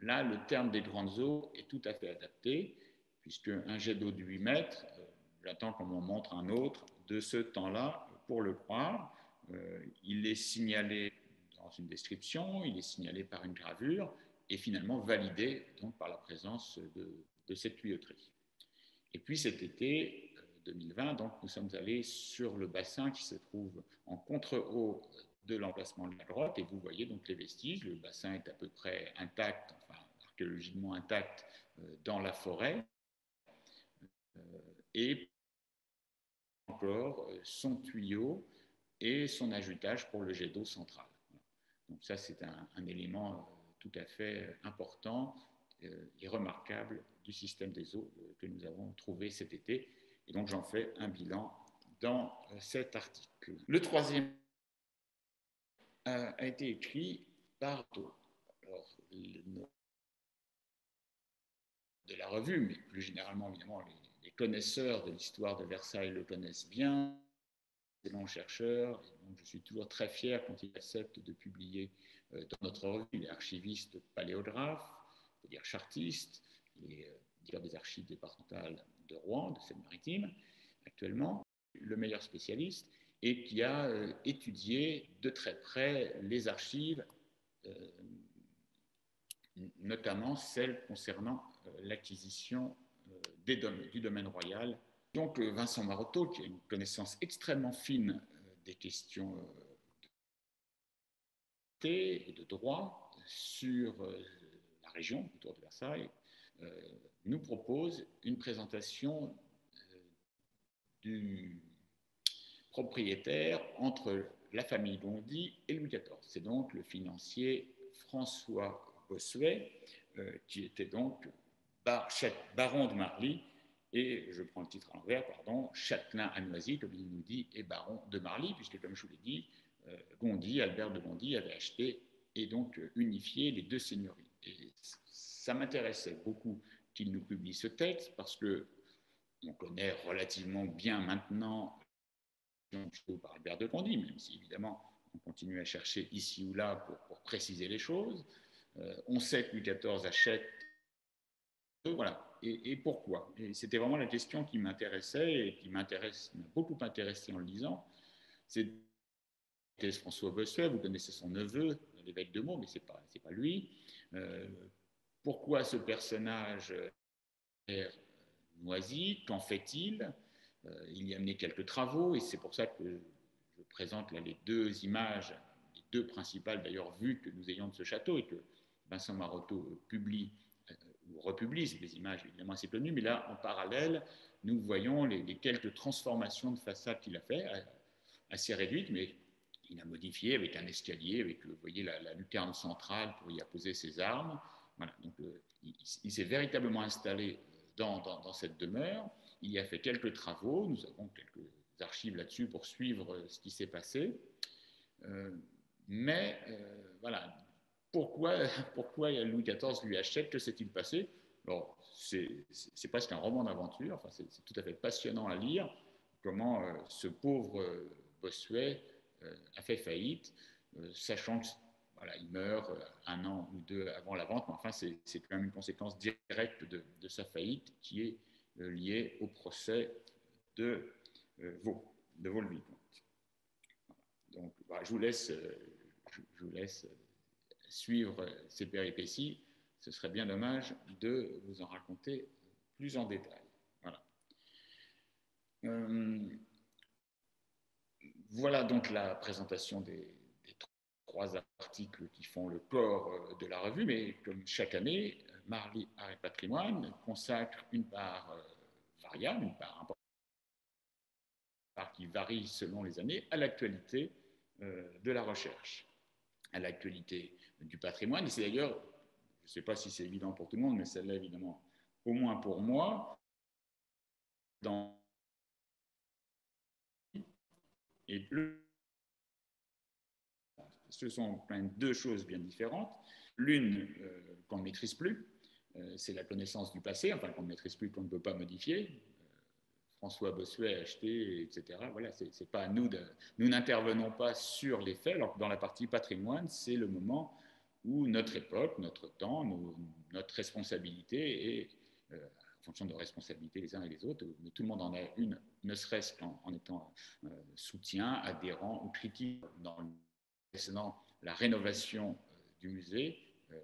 Là, le terme des grandes eaux est tout à fait adapté, puisque un jet d'eau de 8 mètres, j'attends qu'on m'en montre un autre de ce temps-là pour le croire. Il est signalé dans une description, il est signalé par une gravure et finalement validé donc, par la présence de cette tuyauterie. Et puis cet été 2020, donc, nous sommes allés sur le bassin qui se trouve en contre-haut de l'emplacement de la grotte et vous voyez donc les vestiges. Le bassin est à peu près intact, enfin archéologiquement intact dans la forêt et encore son tuyau et son ajoutage pour le jet d'eau central. Donc ça, c'est un élément tout à fait important et remarquable du système des eaux que nous avons trouvé cet été. Et donc, j'en fais un bilan dans cet article. Le troisième a été écrit par alors, de la revue, mais plus généralement, évidemment, les connaisseurs de l'histoire de Versailles le connaissent bien. Excellent chercheur, donc je suis toujours très fier quand il accepte de publier dans notre revue. Il est archiviste paléographe, c'est-à-dire chartiste, il est directeur des archives départementales de Rouen, de Seine-Maritime, actuellement, le meilleur spécialiste, et qui a étudié de très près les archives, notamment celles concernant l'acquisition du domaine royal. Donc Vincent Marotto, qui a une connaissance extrêmement fine des questions et de droit sur la région autour de Versailles, nous propose une présentation du propriétaire entre la famille Gondy et Louis XIV. C'est donc le financier François Bossuet, qui était donc baron de Marly, et je prends le titre à l'envers, pardon, châtelain à Noisy, comme il nous dit, et baron de Marly, puisque comme je vous l'ai dit, Gondy, Albert de Gondy avait acheté et donc unifié les deux seigneuries. Et ça m'intéressait beaucoup qu'il nous publie ce texte, parce que on connaît relativement bien maintenant par Albert de Gondy, même si évidemment on continue à chercher ici ou là pour préciser les choses. On sait que Louis XIV achète. Voilà. Et pourquoi? Et c'était vraiment la question qui m'intéressait et qui m'a beaucoup intéressé en le lisant. C'est François Bossuet, vous connaissez son neveu, l'évêque de Meaux, mais ce n'est pas lui. Pourquoi ce personnage est Noisy? Qu'en fait-il? Il y a mené quelques travaux et c'est pour ça que je présente là les deux images, les deux principales d'ailleurs vues que nous ayons de ce château et que Vincent Maroteau publie ou republie. C'est des images évidemment assez connues, mais là en parallèle, nous voyons les quelques transformations de façade qu'il a fait, assez réduites, mais il a modifié avec un escalier, avec, vous voyez, la lucarne centrale pour y apposer ses armes. Voilà, donc il s'est véritablement installé dans cette demeure. Il y a fait quelques travaux, nous avons quelques archives là-dessus pour suivre ce qui s'est passé. Mais voilà, pourquoi Louis XIV lui achète? Que s'est-il passé? Alors, c'est presque un roman d'aventure, enfin, c'est tout à fait passionnant à lire, comment ce pauvre Bossuet a fait faillite, sachant que voilà, il meurt un an ou deux avant la vente, mais enfin, c'est quand même une conséquence directe de sa faillite qui est liée au procès de Vaux-le-Vicomte. Donc, bah, je vous laisse suivre ces péripéties. Ce serait bien dommage de vous en raconter plus en détail. Voilà. Voilà donc la présentation des trois articles qui font le corps de la revue, mais comme chaque année, Marly Art et Patrimoine consacre une part variable, une part importante, qui varie selon les années, à l'actualité de la recherche, à l'actualité du patrimoine. Et c'est d'ailleurs, je ne sais pas si c'est évident pour tout le monde, mais celle-là évidemment, au moins pour moi, et ce sont quand même deux choses bien différentes. L'une qu'on ne maîtrise plus, c'est la connaissance du passé, enfin qu'on ne maîtrise plus, qu'on ne peut pas modifier. François Bossuet a acheté, etc. Voilà, c'est pas à nous nous n'intervenons pas sur les faits, alors que dans la partie patrimoine, c'est le moment où notre époque, notre temps, notre responsabilité et en fonction de nos responsabilités les uns et les autres, mais tout le monde en a une, ne serait-ce qu'en étant soutien, adhérent ou critique dans le précédent, la rénovation du musée.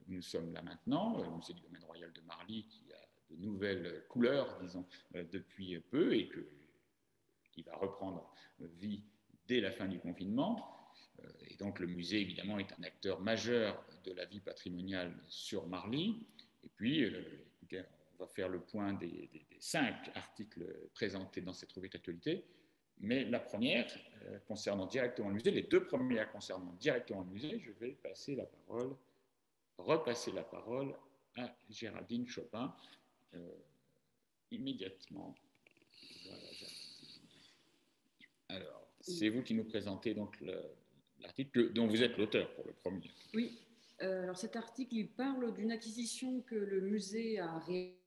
Nous sommes là maintenant, le musée du domaine royal de Marly, qui a de nouvelles couleurs, disons, depuis peu et qui va reprendre vie dès la fin du confinement. Et donc le musée, évidemment, est un acteur majeur de la vie patrimoniale sur Marly. Et puis, écoutez, on va faire le point des 5 articles présentés dans cette revue d'actualité. Mais la première, concernant directement le musée, les 2 premières concernant directement le musée, je vais repasser la parole à Géraldine Chopin immédiatement. Voilà, alors, c'est vous qui nous présentez donc l'article dont vous êtes l'auteur pour le premier. Oui, alors cet article, il parle d'une acquisition que le musée a réalisée.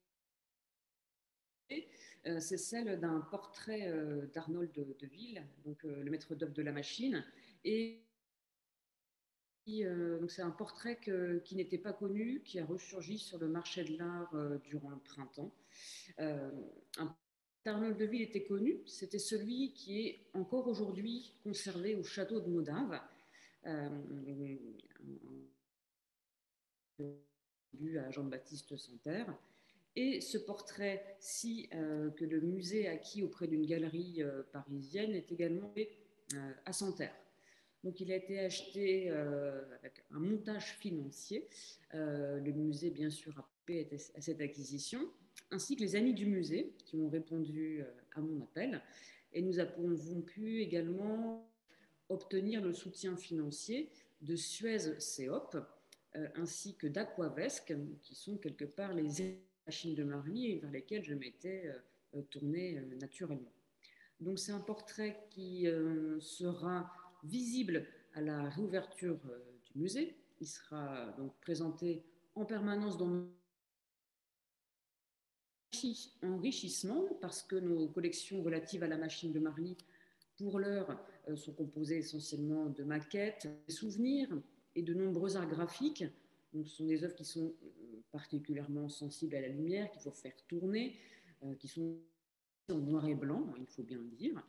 C'est celle d'un portrait d'Arnold de Ville, donc le maître d'œuvre de la machine. Et donc c'est un portrait qui n'était pas connu, qui a ressurgi sur le marché de l'art durant le printemps. Arnold de Ville était connu, c'était celui qui est encore aujourd'hui conservé au château de Modave, dû à Jean-Baptiste Santerre. Et ce portrait, que le musée a acquis auprès d'une galerie parisienne, est également à Santerre. Donc il a été acheté avec un montage financier. Le musée, bien sûr, a payé à cette acquisition, ainsi que les amis du musée qui ont répondu à mon appel. Et nous avons pu également obtenir le soutien financier de Suez CEOP, ainsi que d'Aquavesc, qui sont quelque part les machines de Marly vers lesquelles je m'étais tournée naturellement. Donc c'est un portrait qui sera visible à la réouverture du musée. Il sera donc présenté en permanence dans enrichissement parce que nos collections relatives à la machine de Marly, pour l'heure, sont composées essentiellement de maquettes, de souvenirs et de nombreux arts graphiques. Donc, ce sont des œuvres qui sont particulièrement sensibles à la lumière, qu'il faut faire tourner, qui sont en noir et blanc, il faut bien le dire.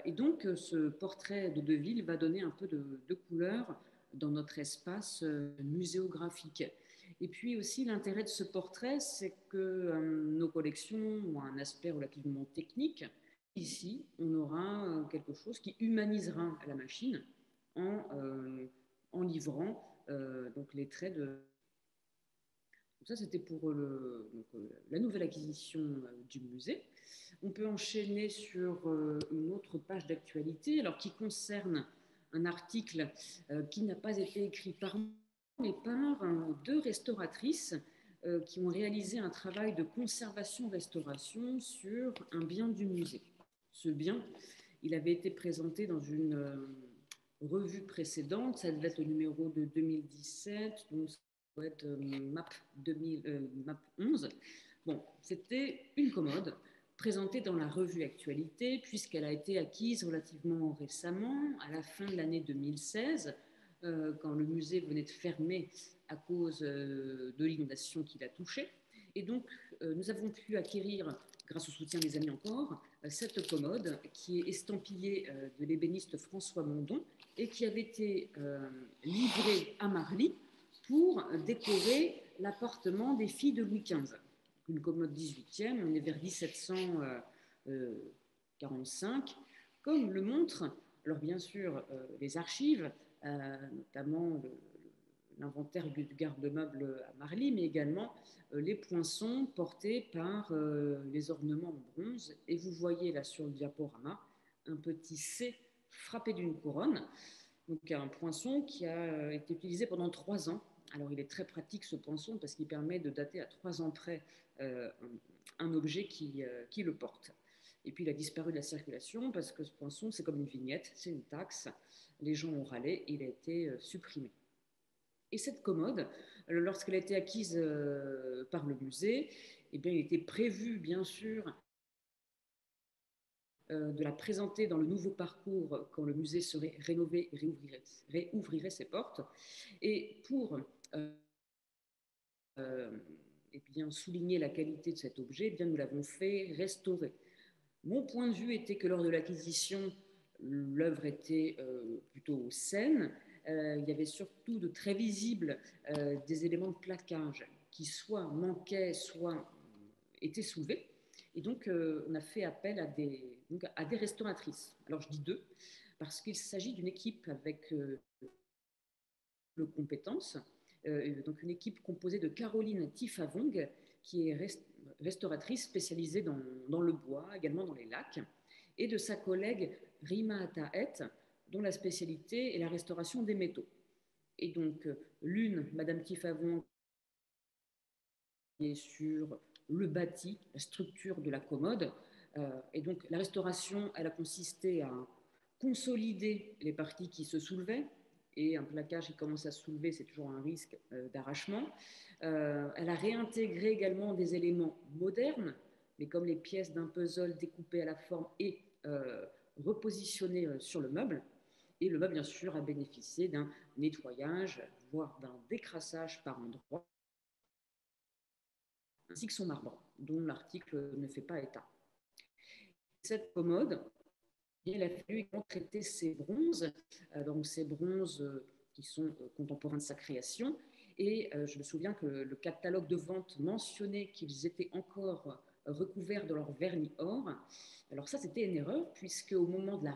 Et donc, ce portrait de Deville va donner un peu de couleur dans notre espace muséographique. Et puis aussi, l'intérêt de ce portrait, c'est que nos collections ont un aspect relativement technique. Ici, on aura quelque chose qui humanisera la machine en livrant donc les traits de... Donc ça, c'était pour la nouvelle acquisition du musée. On peut enchaîner sur une autre page d'actualité, alors qui concerne un article qui n'a pas été écrit par moi, mais par deux restauratrices qui ont réalisé un travail de conservation-restauration sur un bien du musée. Ce bien, il avait été présenté dans une revue précédente, ça devait être le numéro de 2017, donc ça doit être MAP 11. Bon, c'était une commode présentée dans la revue Actualité, puisqu'elle a été acquise relativement récemment, à la fin de l'année 2016, quand le musée venait de fermer à cause de l'inondation qui l'a touché. Et donc, nous avons pu acquérir, grâce au soutien des amis encore, cette commode qui est estampillée de l'ébéniste François Mondon et qui avait été livrée à Marly pour décorer l'appartement des filles de Louis XV. Une commode 18e, on est vers 1745, comme le montrent, alors bien sûr, les archives, notamment l'inventaire du garde-meuble à Marly, mais également les poinçons portés par les ornements en bronze. Et vous voyez là sur le diaporama un petit C frappé d'une couronne, donc un poinçon qui a été utilisé pendant 3 ans. Alors il est très pratique ce poinçon parce qu'il permet de dater à 3 ans près un objet qui le porte. Et puis il a disparu de la circulation parce que ce poinçon, c'est comme une vignette, c'est une taxe. Les gens ont râlé, il a été supprimé. Et cette commode, lorsqu'elle a été acquise par le musée, eh bien, il était prévu, bien sûr, de la présenter dans le nouveau parcours quand le musée serait rénové et réouvrirait ses portes. Et pour eh bien, souligner la qualité de cet objet, eh bien, nous l'avons fait restaurer. Mon point de vue était que lors de l'acquisition, l'œuvre était plutôt saine. Il y avait surtout de très visibles des éléments de plaquage qui soit manquaient, soit étaient soulevés. Et donc, on a fait appel à des restauratrices. Alors, je dis deux, parce qu'il s'agit d'une équipe avec de compétences. Donc, une équipe composée de Caroline Tifavong, qui est restauratrice spécialisée dans le bois, également dans les lacs, et de sa collègue Rima Atahet, dont la spécialité est la restauration des métaux. Et donc, l'une, Madame Tifavong, est sur le bâti, la structure de la commode. Et donc, la restauration, elle a consisté à consolider les parties qui se soulevaient, et un plaquage qui commence à se soulever, c'est toujours un risque d'arrachement. Elle a réintégré également des éléments modernes, mais comme les pièces d'un puzzle découpées à la forme et repositionnées sur le meuble. Et le meuble, bien sûr, a bénéficié d'un nettoyage, voire d'un décrassage par endroits, ainsi que son marbre, dont l'article ne fait pas état. Cette commode, il a fallu traiter ces bronzes, donc ces bronzes qui sont contemporains de sa création. Et je me souviens que le catalogue de vente mentionnait qu'ils étaient encore recouverts de leur vernis or. Alors ça, c'était une erreur, puisque au moment de la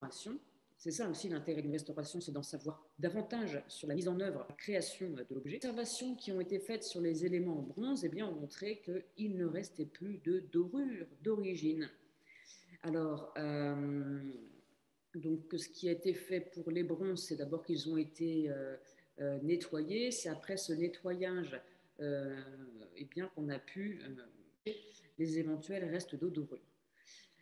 restauration, c'est ça aussi l'intérêt d'une restauration, c'est d'en savoir davantage sur la mise en œuvre, la création de l'objet. Les observations qui ont été faites sur les éléments en bronze, eh bien, ont montré qu'il ne restait plus de dorure d'origine. Alors, donc, ce qui a été fait pour les bronzes, c'est d'abord qu'ils ont été nettoyés. C'est après ce nettoyage eh bien, qu'on a pu les éventuels restes d'eau dorure.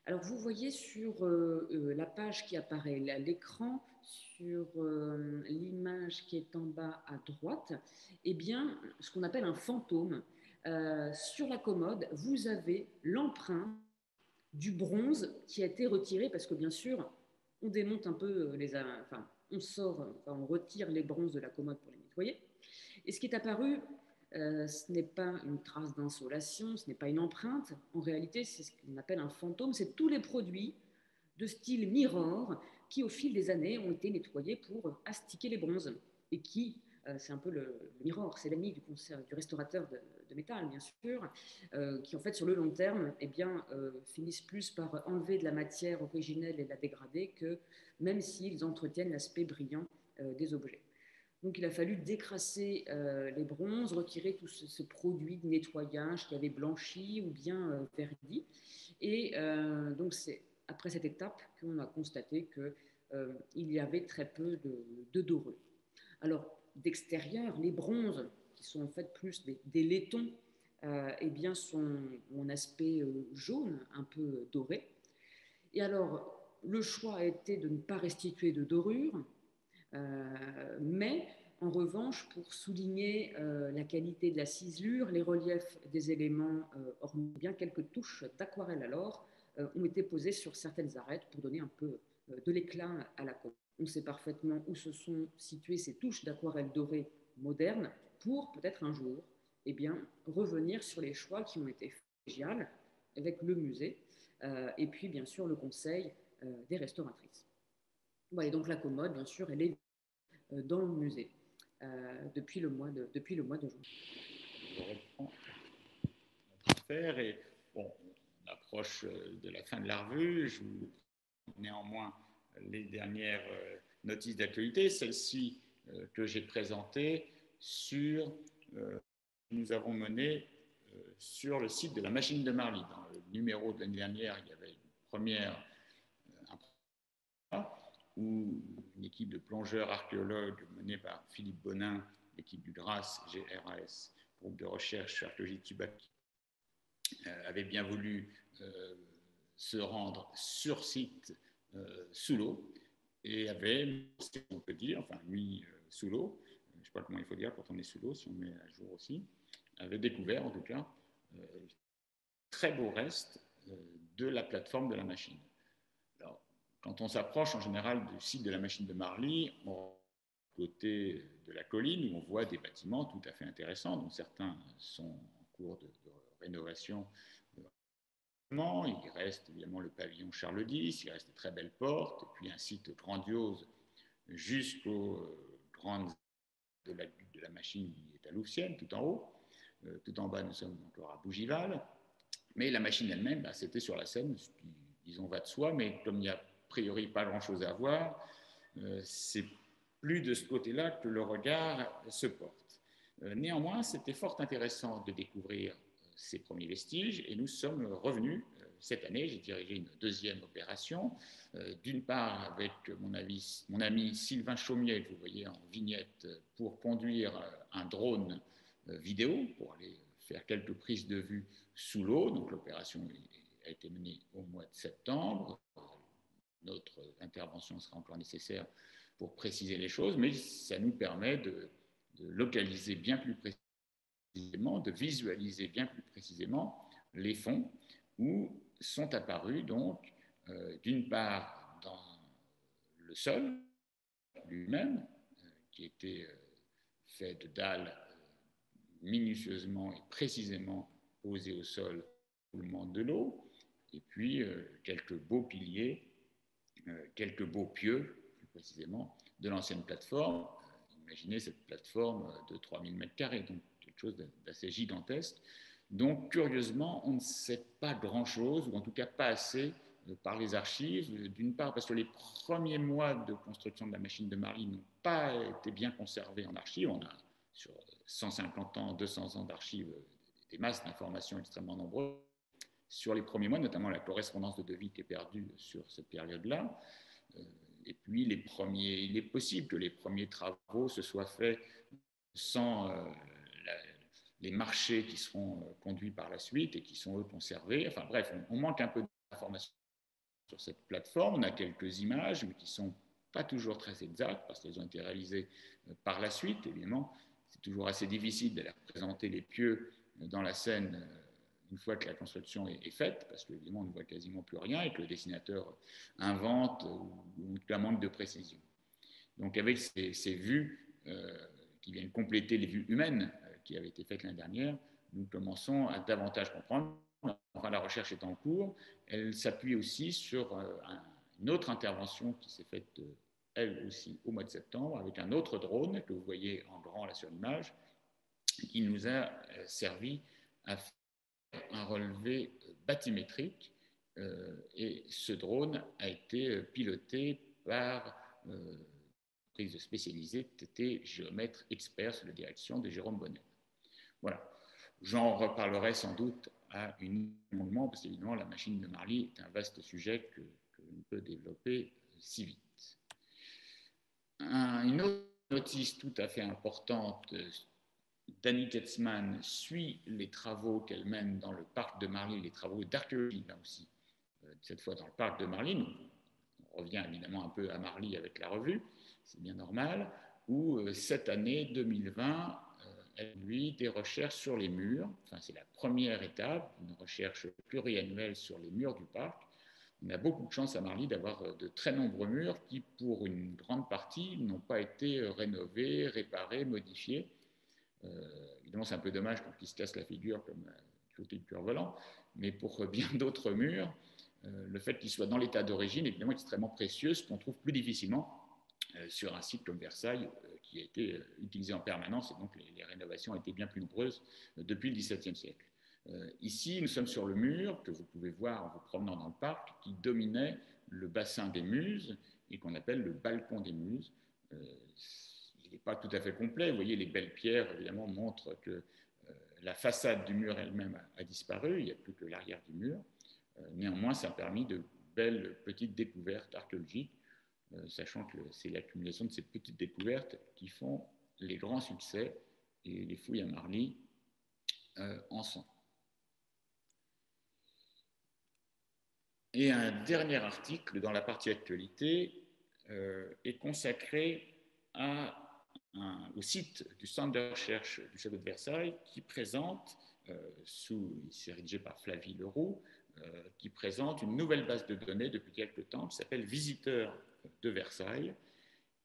Alors, vous voyez sur la page qui apparaît à l'écran, sur l'image qui est en bas à droite, eh bien, ce qu'on appelle un fantôme. Sur la commode, vous avez l'empreinte du bronze qui a été retiré parce que, bien sûr, on démonte un peu on retire les bronzes de la commode pour les nettoyer. Et ce qui est apparu, Ce n'est pas une trace d'insolation, ce n'est pas une empreinte. En réalité, c'est ce qu'on appelle un fantôme. C'est tous les produits de style mirror qui, au fil des années, ont été nettoyés pour astiquer les bronzes et qui, c'est un peu le mirror, c'est l'ami du restaurateur de métal, bien sûr, qui, en fait, sur le long terme, eh bien, finissent plus par enlever de la matière originelle et la dégrader que même s'ils entretiennent l'aspect brillant des objets. Donc, il a fallu décrasser les bronzes, retirer tout ce produit de nettoyage qui avait blanchi ou bien verdi. Et donc, c'est après cette étape qu'on a constaté qu'il y avait très peu de dorure. Alors, d'extérieur, les bronzes, qui sont en fait plus des laitons, eh bien, ont un aspect jaune, un peu doré. Et alors, le choix a été de ne pas restituer de dorure, mais en revanche, pour souligner la qualité de la ciselure, les reliefs des éléments, hormis bien quelques touches d'aquarelle alors, ont été posées sur certaines arêtes pour donner un peu de l'éclat à la coque. On sait parfaitement où se sont situées ces touches d'aquarelle dorée modernes pour peut-être un jour eh bien, revenir sur les choix qui ont été faits avec le musée et puis bien sûr le conseil des restauratrices. Voilà, donc la commode, bien sûr, elle est dans le musée depuis le mois de juin. Je reprends notre affaire et bon, on approche de la fin de la revue. Je vous néanmoins les dernières notices d'actualité, celle-ci que j'ai présentée sur nous avons mené sur le site de la machine de Marly. Dans le numéro de l'année dernière, il y avait une première où une équipe de plongeurs archéologues menée par Philippe Bonin, l'équipe du GRAS, GRAS, groupe de recherche archéologie de Tubac, avait bien voulu se rendre sur site sous l'eau et avait, on peut dire, enfin mis sous l'eau, je ne sais pas comment il faut dire quand on est sous l'eau, si on met à jour aussi, avait découvert en tout cas très beaux restes de la plateforme de la machine. Alors, quand on s'approche en général du site de la machine de Marly, on côté de la colline où on voit des bâtiments tout à fait intéressants, dont certains sont en cours de rénovation. Il reste évidemment le pavillon Charles X, il reste de très belles portes, et puis un site grandiose jusqu'aux grandes de la machine qui est à Louvciennes, tout en haut. Tout en bas, nous sommes encore à Bougival. Mais la machine elle-même, c'était sur la Seine, ce qui, disons, va de soi, mais comme il n'y a a priori pas grand-chose à voir, c'est plus de ce côté-là que le regard se porte. Néanmoins, c'était fort intéressant de découvrir ces premiers vestiges et nous sommes revenus cette année. J'ai dirigé une deuxième opération, d'une part avec mon ami Sylvain Chaumier, que vous voyez en vignette, pour conduire un drone vidéo pour aller faire quelques prises de vue sous l'eau. Donc l'opération a été menée au mois de septembre. Notre intervention sera encore nécessaire pour préciser les choses, mais ça nous permet de localiser bien plus précisément, de visualiser bien plus précisément les fonds où sont apparus donc d'une part dans le sol lui-même, qui était fait de dalles minutieusement et précisément posées au sol au moment de l'eau, et puis quelques beaux piliers, quelques beaux pieux, plus précisément, de l'ancienne plateforme. Imaginez cette plateforme de 3000 m², donc quelque chose d'assez gigantesque. Donc, curieusement, on ne sait pas grand-chose, ou en tout cas pas assez, par les archives. D'une part, parce que les premiers mois de construction de la machine de Marly n'ont pas été bien conservés en archives. On a sur 150 ans, 200 ans d'archives, des masses d'informations extrêmement nombreuses. Sur les premiers mois, notamment la correspondance de devis qui est perdue sur cette période-là. Et puis, il est possible que les premiers travaux se soient faits sans les marchés qui seront conduits par la suite et qui sont, eux, conservés. Enfin bref, on manque un peu d'informations sur cette plateforme. On a quelques images, mais qui ne sont pas toujours très exactes parce qu'elles ont été réalisées par la suite. Évidemment, c'est toujours assez difficile de représenter les pieux dans la scène une fois que la construction est faite, parce qu'évidemment, on ne voit quasiment plus rien et que le dessinateur invente ou manque de précision. Donc, avec ces vues qui viennent compléter les vues humaines qui avait été faite l'année dernière, nous commençons à davantage comprendre. Enfin, la recherche est en cours. Elle s'appuie aussi sur une autre intervention qui s'est faite, elle aussi, au mois de septembre, avec un autre drone que vous voyez en grand là sur l'image, qui nous a servi à faire un relevé bathymétrique. Et ce drone a été piloté par une prise spécialisée TT géomètre expert sous la direction de Jérôme Bonnet. Voilà. J'en reparlerai sans doute à un moment, parce qu'évidemment, la machine de Marly est un vaste sujet que l'on peut développer si vite. Une autre notice tout à fait importante, Dani Ketzmann suit les travaux qu'elle mène dans le parc de Marly, les travaux d'archéologie, là aussi, cette fois dans le parc de Marly. On revient évidemment un peu à Marly avec la revue, c'est bien normal, où cette année 2020, elle lui des recherches sur les murs. Enfin, c'est la première étape, une recherche pluriannuelle sur les murs du parc. On a beaucoup de chance à Marly d'avoir de très nombreux murs qui, pour une grande partie, n'ont pas été rénovés, réparés, modifiés. Évidemment, c'est un peu dommage quand ils se cassent la figure comme Clotilde Pure-Volant, mais pour bien d'autres murs, le fait qu'ils soient dans l'état d'origine est évidemment extrêmement précieux, ce qu'on trouve plus difficilement sur un site comme Versailles, qui a été utilisé en permanence, et donc les rénovations ont été bien plus nombreuses depuis le XVIIe siècle. Ici, nous sommes sur le mur que vous pouvez voir en vous promenant dans le parc, qui dominait le bassin des Muses et qu'on appelle le balcon des Muses. Il n'est pas tout à fait complet. Vous voyez, les belles pierres, évidemment, montrent que la façade du mur elle-même a disparu. Il n'y a plus que l'arrière du mur. Néanmoins, ça a permis de belles petites découvertes archéologiques, sachant que c'est l'accumulation de ces petites découvertes qui font les grands succès, et les fouilles à Marly en sont. Et un dernier article dans la partie actualité est consacré au site du centre de recherche du château de Versailles, qui présente, il s'est rédigé par Flavie Leroux, qui présente une nouvelle base de données depuis quelques temps qui s'appelle Visiteurs de Versailles.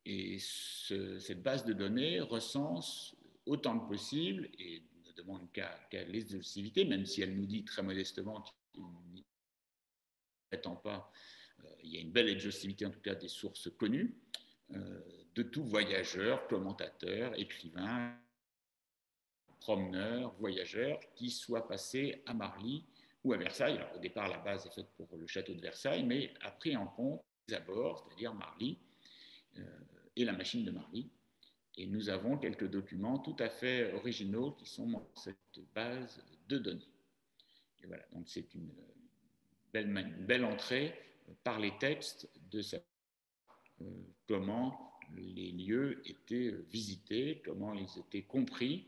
Et cette base de données recense autant que possible, et ne demande qu'à l'exhaustivité, même si elle nous dit très modestement qu'il n'y prétend pas, il y a une belle exhaustivité en tout cas des sources connues, de tout voyageur, commentateur, écrivain, promeneur, voyageur, qui soit passé à Marly ou à Versailles. Alors, au départ, la base est faite pour le château de Versailles, mais a pris en compte les abords, c'est-à-dire Marly et la machine de Marly. Et nous avons quelques documents tout à fait originaux qui sont dans cette base de données. Et voilà, donc c'est une belle entrée par les textes de cette comment les lieux étaient visités, comment ils étaient compris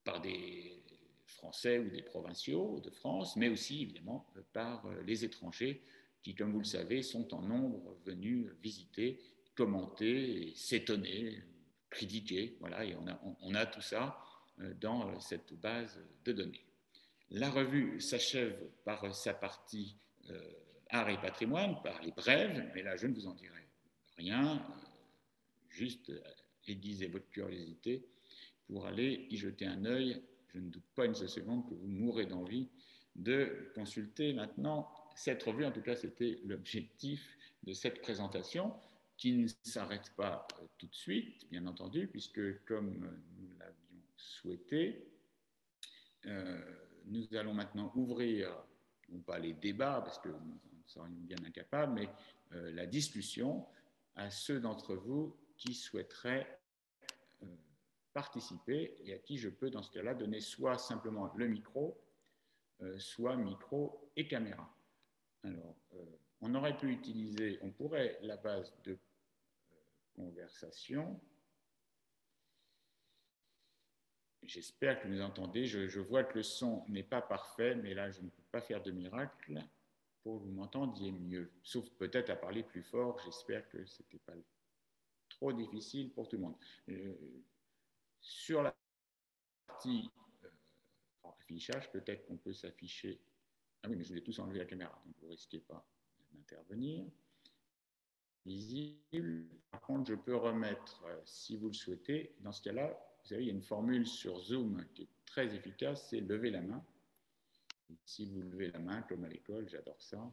par des Français ou des provinciaux de France, mais aussi évidemment par les étrangers qui, comme vous le savez, sont en nombre venus visiter, commenter, s'étonner, critiquer. Voilà, et on a tout ça dans cette base de données. La revue s'achève par sa partie art et patrimoine, par les brèves, mais là je ne vous en dirai rien, juste aiguisez votre curiosité pour aller y jeter un œil. Je ne doute pas une seule seconde que vous mourrez d'envie de consulter maintenant cette revue. En tout cas, c'était l'objectif de cette présentation, qui ne s'arrête pas tout de suite, bien entendu, puisque comme nous l'avions souhaité, nous allons maintenant ouvrir, non pas les débats, parce que nous en serions bien incapables, mais la discussion à ceux d'entre vous qui souhaiteraient participer et à qui je peux dans ce cas-là donner soit simplement le micro, soit micro et caméra. Alors, on aurait pu utiliser, on pourrait la base de conversation. J'espère que vous entendez. Je vois que le son n'est pas parfait, mais là, je ne peux pas faire de miracle pour que vous m'entendiez mieux. Sauf peut-être à parler plus fort. J'espère que ce n'était pas trop difficile pour tout le monde. Sur la partie affichage, peut-être qu'on peut s'afficher. Ah oui, mais je vous ai tous enlevé la caméra, donc vous ne risquez pas d'intervenir. visible. Par contre, je peux remettre, si vous le souhaitez, dans ce cas-là, vous savez, il y a une formule sur Zoom qui est très efficace, c'est lever la main. Et si vous levez la main, comme à l'école, j'adore ça,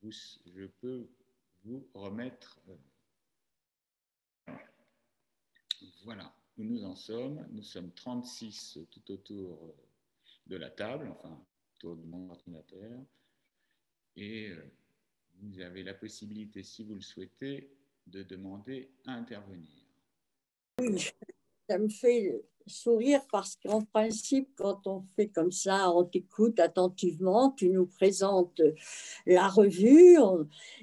je peux vous remettre. Voilà, où nous en sommes. Nous sommes 36 tout autour de la table, enfin, autour de mon ordinateur. Et vous avez la possibilité, si vous le souhaitez, de demander à intervenir. Oui, ça me fait sourire parce qu'en principe, quand on fait comme ça, on t'écoute attentivement, tu nous présentes la revue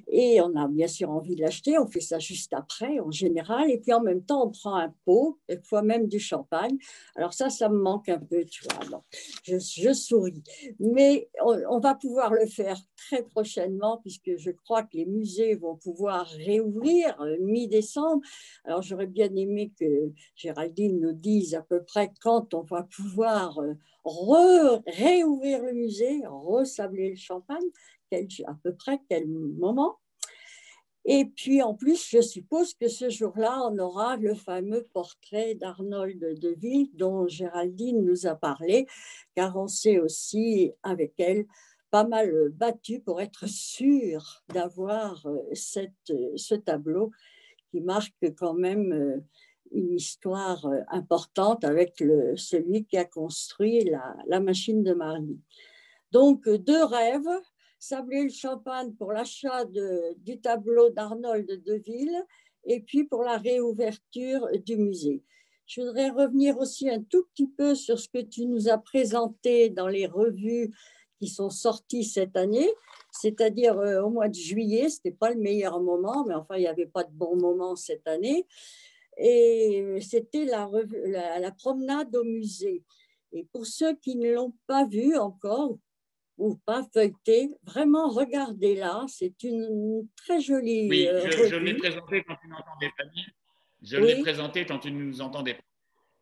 et on a bien sûr envie de l'acheter. On fait ça juste après en général. Et puis en même temps, on prend un pot, parfois même du champagne. Alors ça me manque un peu, tu vois. Alors, je souris. Mais on va pouvoir le faire très prochainement puisque je crois que les musées vont pouvoir réouvrir mi-décembre. Alors j'aurais bien aimé que Géraldine nous dise à peu près quand on va pouvoir réouvrir le musée, resabler le champagne, à peu près quel moment. Et puis en plus, je suppose que ce jour-là, on aura le fameux portrait d'Arnold de Ville dont Géraldine nous a parlé, car on s'est aussi, avec elle, pas mal battu pour être sûr d'avoir ce tableau qui marque quand même une histoire importante avec celui qui a construit la machine de Marly. Donc, deux rêves, sabler le champagne pour l'achat du tableau d'Arnold de Ville et puis pour la réouverture du musée. Je voudrais revenir aussi un tout petit peu sur ce que tu nous as présenté dans les revues qui sont sorties cette année, c'est-à-dire au mois de juillet. Ce n'était pas le meilleur moment, mais enfin, il n'y avait pas de bon moment cette année. Et c'était la promenade au musée. Et pour ceux qui ne l'ont pas vu encore, ou pas feuilleté, vraiment regardez-la. C'est une très jolie Oui, je l'ai revue. présenté quand tu n'entendais pas bien. Je l'ai Oui. présenté quand tu ne nous entendais pas.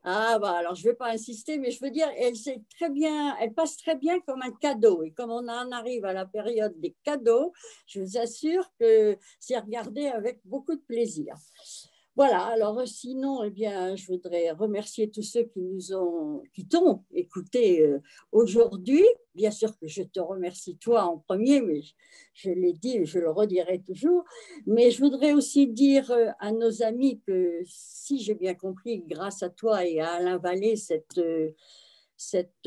Ah, bah alors je ne vais pas insister, mais je veux dire, elle passe très bien comme un cadeau. Et comme on en arrive à la période des cadeaux, je vous assure que c'est regardé avec beaucoup de plaisir. Voilà, alors sinon, eh bien, je voudrais remercier tous ceux qui t'ont écouté aujourd'hui. Bien sûr que je te remercie toi en premier, mais je l'ai dit et je le redirai toujours. Mais je voudrais aussi dire à nos amis que si j'ai bien compris, grâce à toi et à Alain Vallée, cet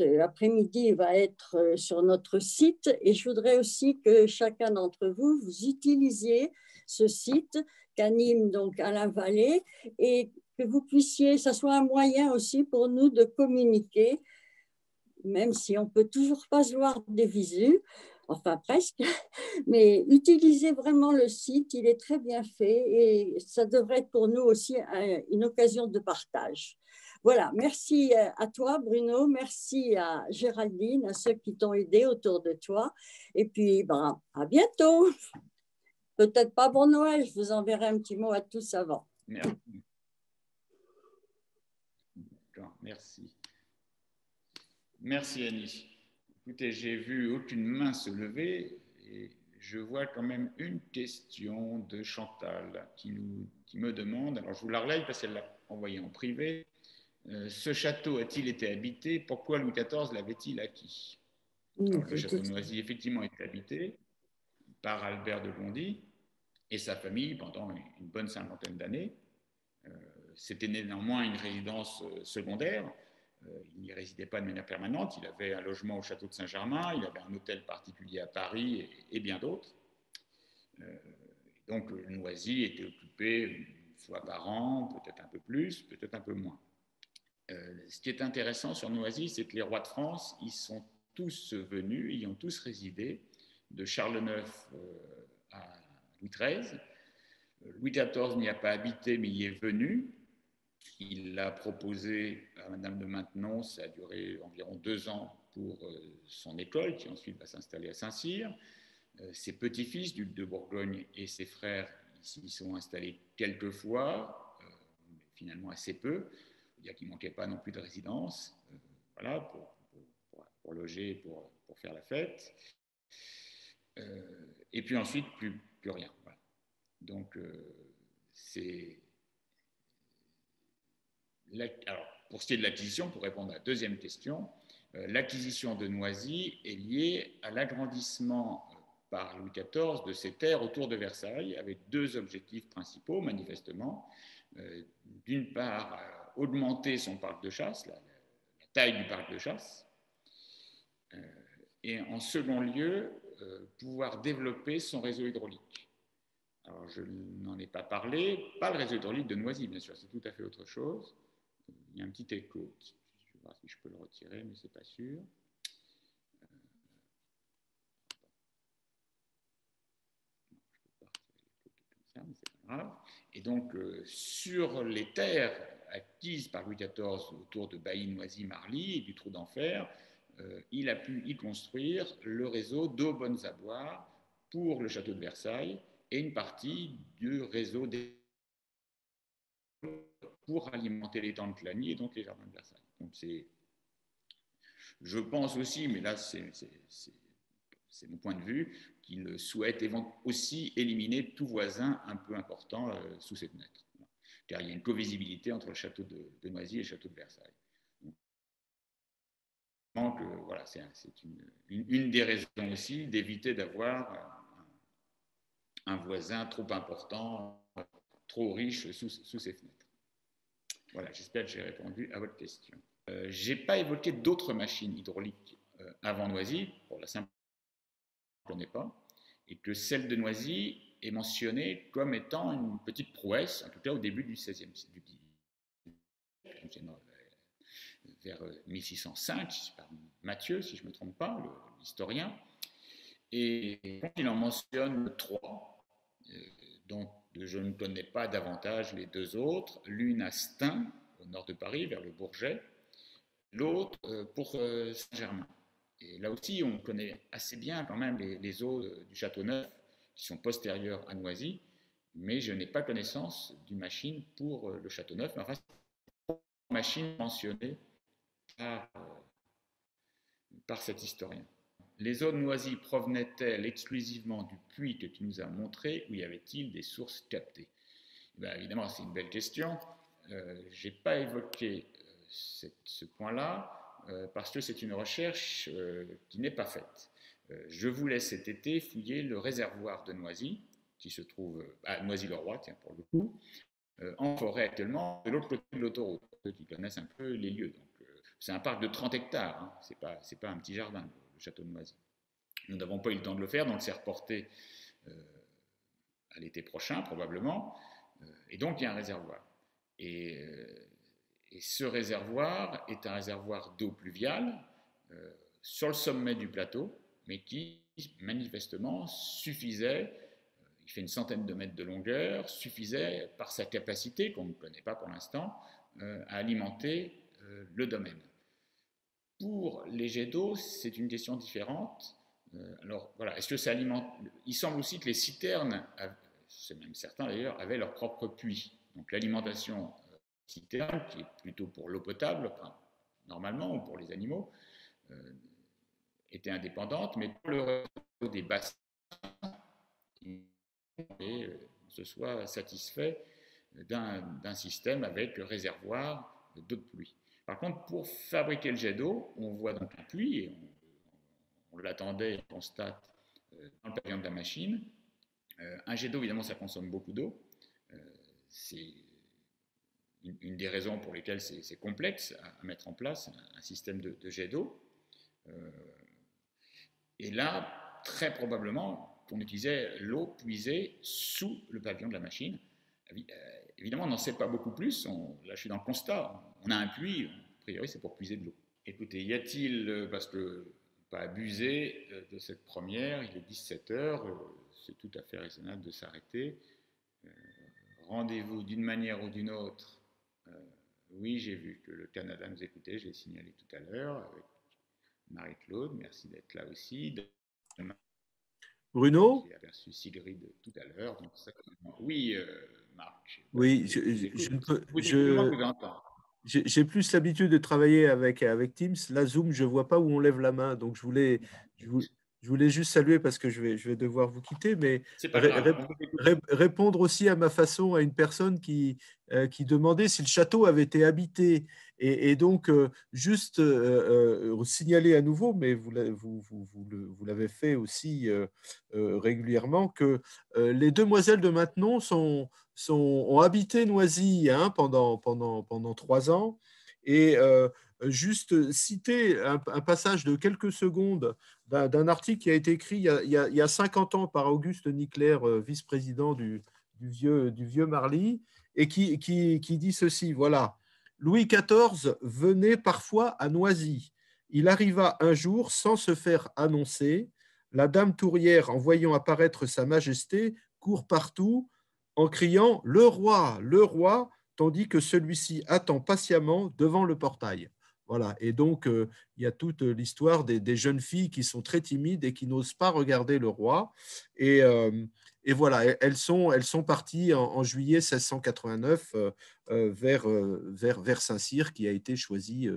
après-midi va être sur notre site. Et je voudrais aussi que chacun d'entre vous, vous utilisiez ce site qu'anime donc Alain Vallée et que vous puissiez, ça soit un moyen aussi pour nous de communiquer, même si on ne peut toujours pas se voir des visus, enfin presque, mais utilisez vraiment le site, il est très bien fait et ça devrait être pour nous aussi une occasion de partage. Voilà, merci à toi Bruno, merci à Géraldine, à ceux qui t'ont aidé autour de toi et puis ben, à bientôt. Peut-être pas pour Noël, je vous enverrai un petit mot à tous avant. Merci. Merci. Merci Annie. Écoutez, j'ai vu aucune main se lever et je vois quand même une question de Chantal qui me demande, alors je vous la relaye parce qu'elle l'a envoyée en privé. Ce château a-t-il été habité? Pourquoi Louis XIV l'avait-il acquis? Alors, le château de Noisy, effectivement, était habité par Albert de Gondi et sa famille pendant une bonne cinquantaine d'années. C'était néanmoins une résidence secondaire. Il n'y résidait pas de manière permanente. Il avait un logement au château de Saint-Germain, il avait un hôtel particulier à Paris et bien d'autres. Donc, Noisy était occupé une fois par an, peut-être un peu plus, peut-être un peu moins. Ce qui est intéressant sur Noisy, c'est que les rois de France, ils sont tous venus, y ont tous résidé, de Charles IX à Louis XIII. Louis XIV n'y a pas habité, mais y est venu. Il l'a proposé à Madame de Maintenon, ça a duré environ 2 ans pour son école, qui ensuite va s'installer à Saint-Cyr. Ses petits-fils, duc de Bourgogne, et ses frères ici sont installés quelques fois, mais finalement assez peu. C'est-à-dire qu'il ne manquait pas non plus de résidence, voilà, pour loger, pour faire la fête. Et puis ensuite, plus rien. Voilà. Donc, alors, pour ce qui est de l'acquisition, pour répondre à la deuxième question, l'acquisition de Noisy est liée à l'agrandissement par Louis XIV de ses terres autour de Versailles, avec deux objectifs principaux, manifestement. D'une part, augmenter son parc de chasse, la taille du parc de chasse, et en second lieu, pouvoir développer son réseau hydraulique. Alors, je n'en ai pas parlé, pas le réseau hydraulique de Noisy, bien sûr, c'est tout à fait autre chose. Il y a un petit écho, je vais voir si je peux le retirer, mais ce n'est pas sûr. Ça, mais c'est pas grave. Et donc, sur les terres acquises par Louis XIV autour de Bailly, Noisy, Marly et du Trou d'Enfer, il a pu y construire le réseau d'eau bonnes à boire pour le château de Versailles et une partie du réseau pour alimenter les temps de Clagny et donc les jardins de Versailles. Donc je pense aussi, mais là c'est mon point de vue, qu'il souhaite aussi éliminer tout voisin un peu important sous cette fenêtre. Car il y a une co-visibilité entre le château de Noisy et le château de Versailles. Donc voilà, c'est une des raisons aussi d'éviter d'avoir un voisin trop important, trop riche sous ses fenêtres. Voilà, j'espère que j'ai répondu à votre question. Je n'ai pas évoqué d'autres machines hydrauliques avant Noisy, pour la simple raison que je ne connais pas, et que celle de Noisy est mentionnée comme étant une petite prouesse, en tout cas au début du XVIe siècle, vers 1605, par Matthieu, si je ne me trompe pas, l'historien. Et quand il en mentionne trois, dont je ne connais pas davantage les deux autres, l'une à Stein, au nord de Paris, vers le Bourget, l'autre pour Saint-Germain. Et là aussi, on connaît assez bien quand même les eaux du Châteauneuf, qui sont postérieures à Noisy, mais je n'ai pas connaissance d'une machine pour le Châteauneuf. Mais enfin, c'est une machine mentionnée par cet historien. Les eaux de Noisy provenaient-elles exclusivement du puits que tu nous as montré, ou y avait-il des sources captées? Ben, évidemment, c'est une belle question. Je n'ai pas évoqué ce point-là parce que c'est une recherche qui n'est pas faite. Je vous laisse cet été fouiller le réservoir de Noisy, qui se trouve à Noisy-le-Roi, tiens, pour le coup, en forêt actuellement, de l'autre côté de l'autoroute, ceux qui connaissent un peu les lieux. Donc, c'est un parc de 30 hectares, hein. C'est pas un petit jardin, le château de Noisy. Nous n'avons pas eu le temps de le faire, donc c'est reporté à l'été prochain, probablement. Et donc, il y a un réservoir. Et ce réservoir est un réservoir d'eau pluviale sur le sommet du plateau, mais qui, manifestement, suffisait, il fait une centaine de mètres de longueur, suffisait, par sa capacité, qu'on ne connaît pas pour l'instant, à alimenter le domaine. Pour les jets d'eau, c'est une question différente. Alors, voilà, est-ce que ça alimente? Il semble aussi que les citernes, c'est même certain d'ailleurs, avaient leur propre puits. Donc, l'alimentation citerne, qui est plutôt pour l'eau potable, enfin, normalement, ou pour les animaux, était indépendante, mais pour le réseau des bassins, on se soit satisfait d'un système avec réservoir d'eau de pluie. Par contre, pour fabriquer le jet d'eau, on voit donc un puits, et on l'attendait, on constate dans le pavillon de la machine. Un jet d'eau, évidemment, ça consomme beaucoup d'eau. C'est une des raisons pour lesquelles c'est complexe à mettre en place un système de jet d'eau. Et là, très probablement, qu'on utilisait l'eau puisée sous le pavillon de la machine. Évidemment, on n'en sait pas beaucoup plus. Là, je suis dans le constat. On a un puits, a priori, c'est pour puiser de l'eau. Écoutez, y a-t-il, parce que pas abuser de cette première, il est 17h, c'est tout à fait raisonnable de s'arrêter. Rendez-vous d'une manière ou d'une autre. Oui, j'ai vu que le Canada nous écoutait, je l'ai signalé tout à l'heure avec Marie-Claude, merci d'être là aussi. Bruno? J'ai aperçu Sigrid tout à l'heure. Oui, Marc. Oui, j'ai plus l'habitude de travailler avec Teams. Là, Zoom, je ne vois pas où on lève la main. Donc, je voulais je voulais juste saluer parce que je vais devoir vous quitter, mais C'est pas grave. répondre aussi à ma façon à une personne qui demandait si le château avait été habité. Et donc, juste signaler à nouveau, mais vous l'avez fait aussi régulièrement, que les demoiselles de Maintenon ont habité Noisy, hein, pendant 3 ans. Et juste citer un passage de quelques secondes d'un article qui a été écrit il y a 50 ans par Auguste Nicler, vice-président du vieux Marly, et qui dit ceci, voilà. Louis XIV venait parfois à Noisy. Il arriva un jour sans se faire annoncer. La dame tourière, en voyant apparaître sa majesté, court partout en criant « Le roi, le roi !» tandis que celui-ci attend patiemment devant le portail. Voilà. Et donc, il y a toute l'histoire des jeunes filles qui sont très timides et qui n'osent pas regarder le roi. Et voilà, elles sont parties en juillet 1689 vers Saint-Cyr, qui a été choisi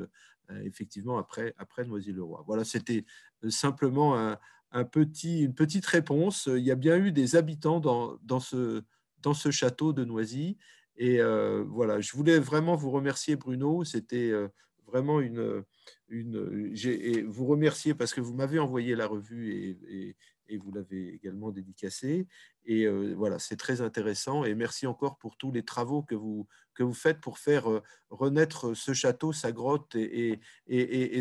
effectivement après Noisy-le-Roi. Voilà, c'était simplement une petite réponse. Il y a bien eu des habitants dans ce château de Noisy. Et voilà, je voulais vraiment vous remercier, Bruno. C'était vraiment et vous remercier parce que vous m'avez envoyé la revue et vous l'avez également dédicacée. Et voilà, c'est très intéressant. Et merci encore pour tous les travaux que vous faites pour faire renaître ce château, sa grotte et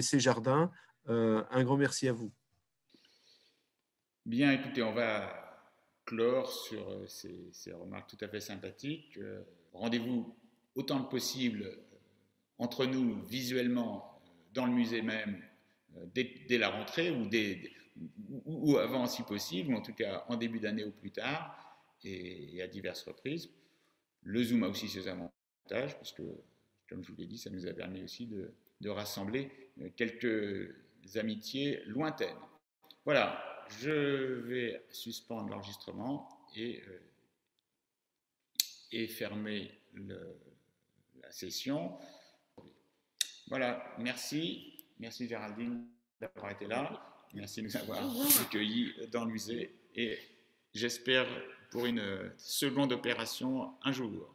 ses jardins. Un grand merci à vous. Bien, écoutez, on va clore sur ces remarques tout à fait sympathiques. Rendez-vous autant que possible entre nous visuellement dans le musée même dès la rentrée ou avant si possible, ou en tout cas en début d'année ou plus tard, et à diverses reprises. Le Zoom a aussi ses avantages, parce que, comme je vous l'ai dit, ça nous a permis aussi de rassembler quelques amitiés lointaines. Voilà, je vais suspendre l'enregistrement et fermer la session. Voilà, merci Géraldine d'avoir été là, merci de nous avoir accueillis dans le musée et j'espère pour une seconde opération un jour.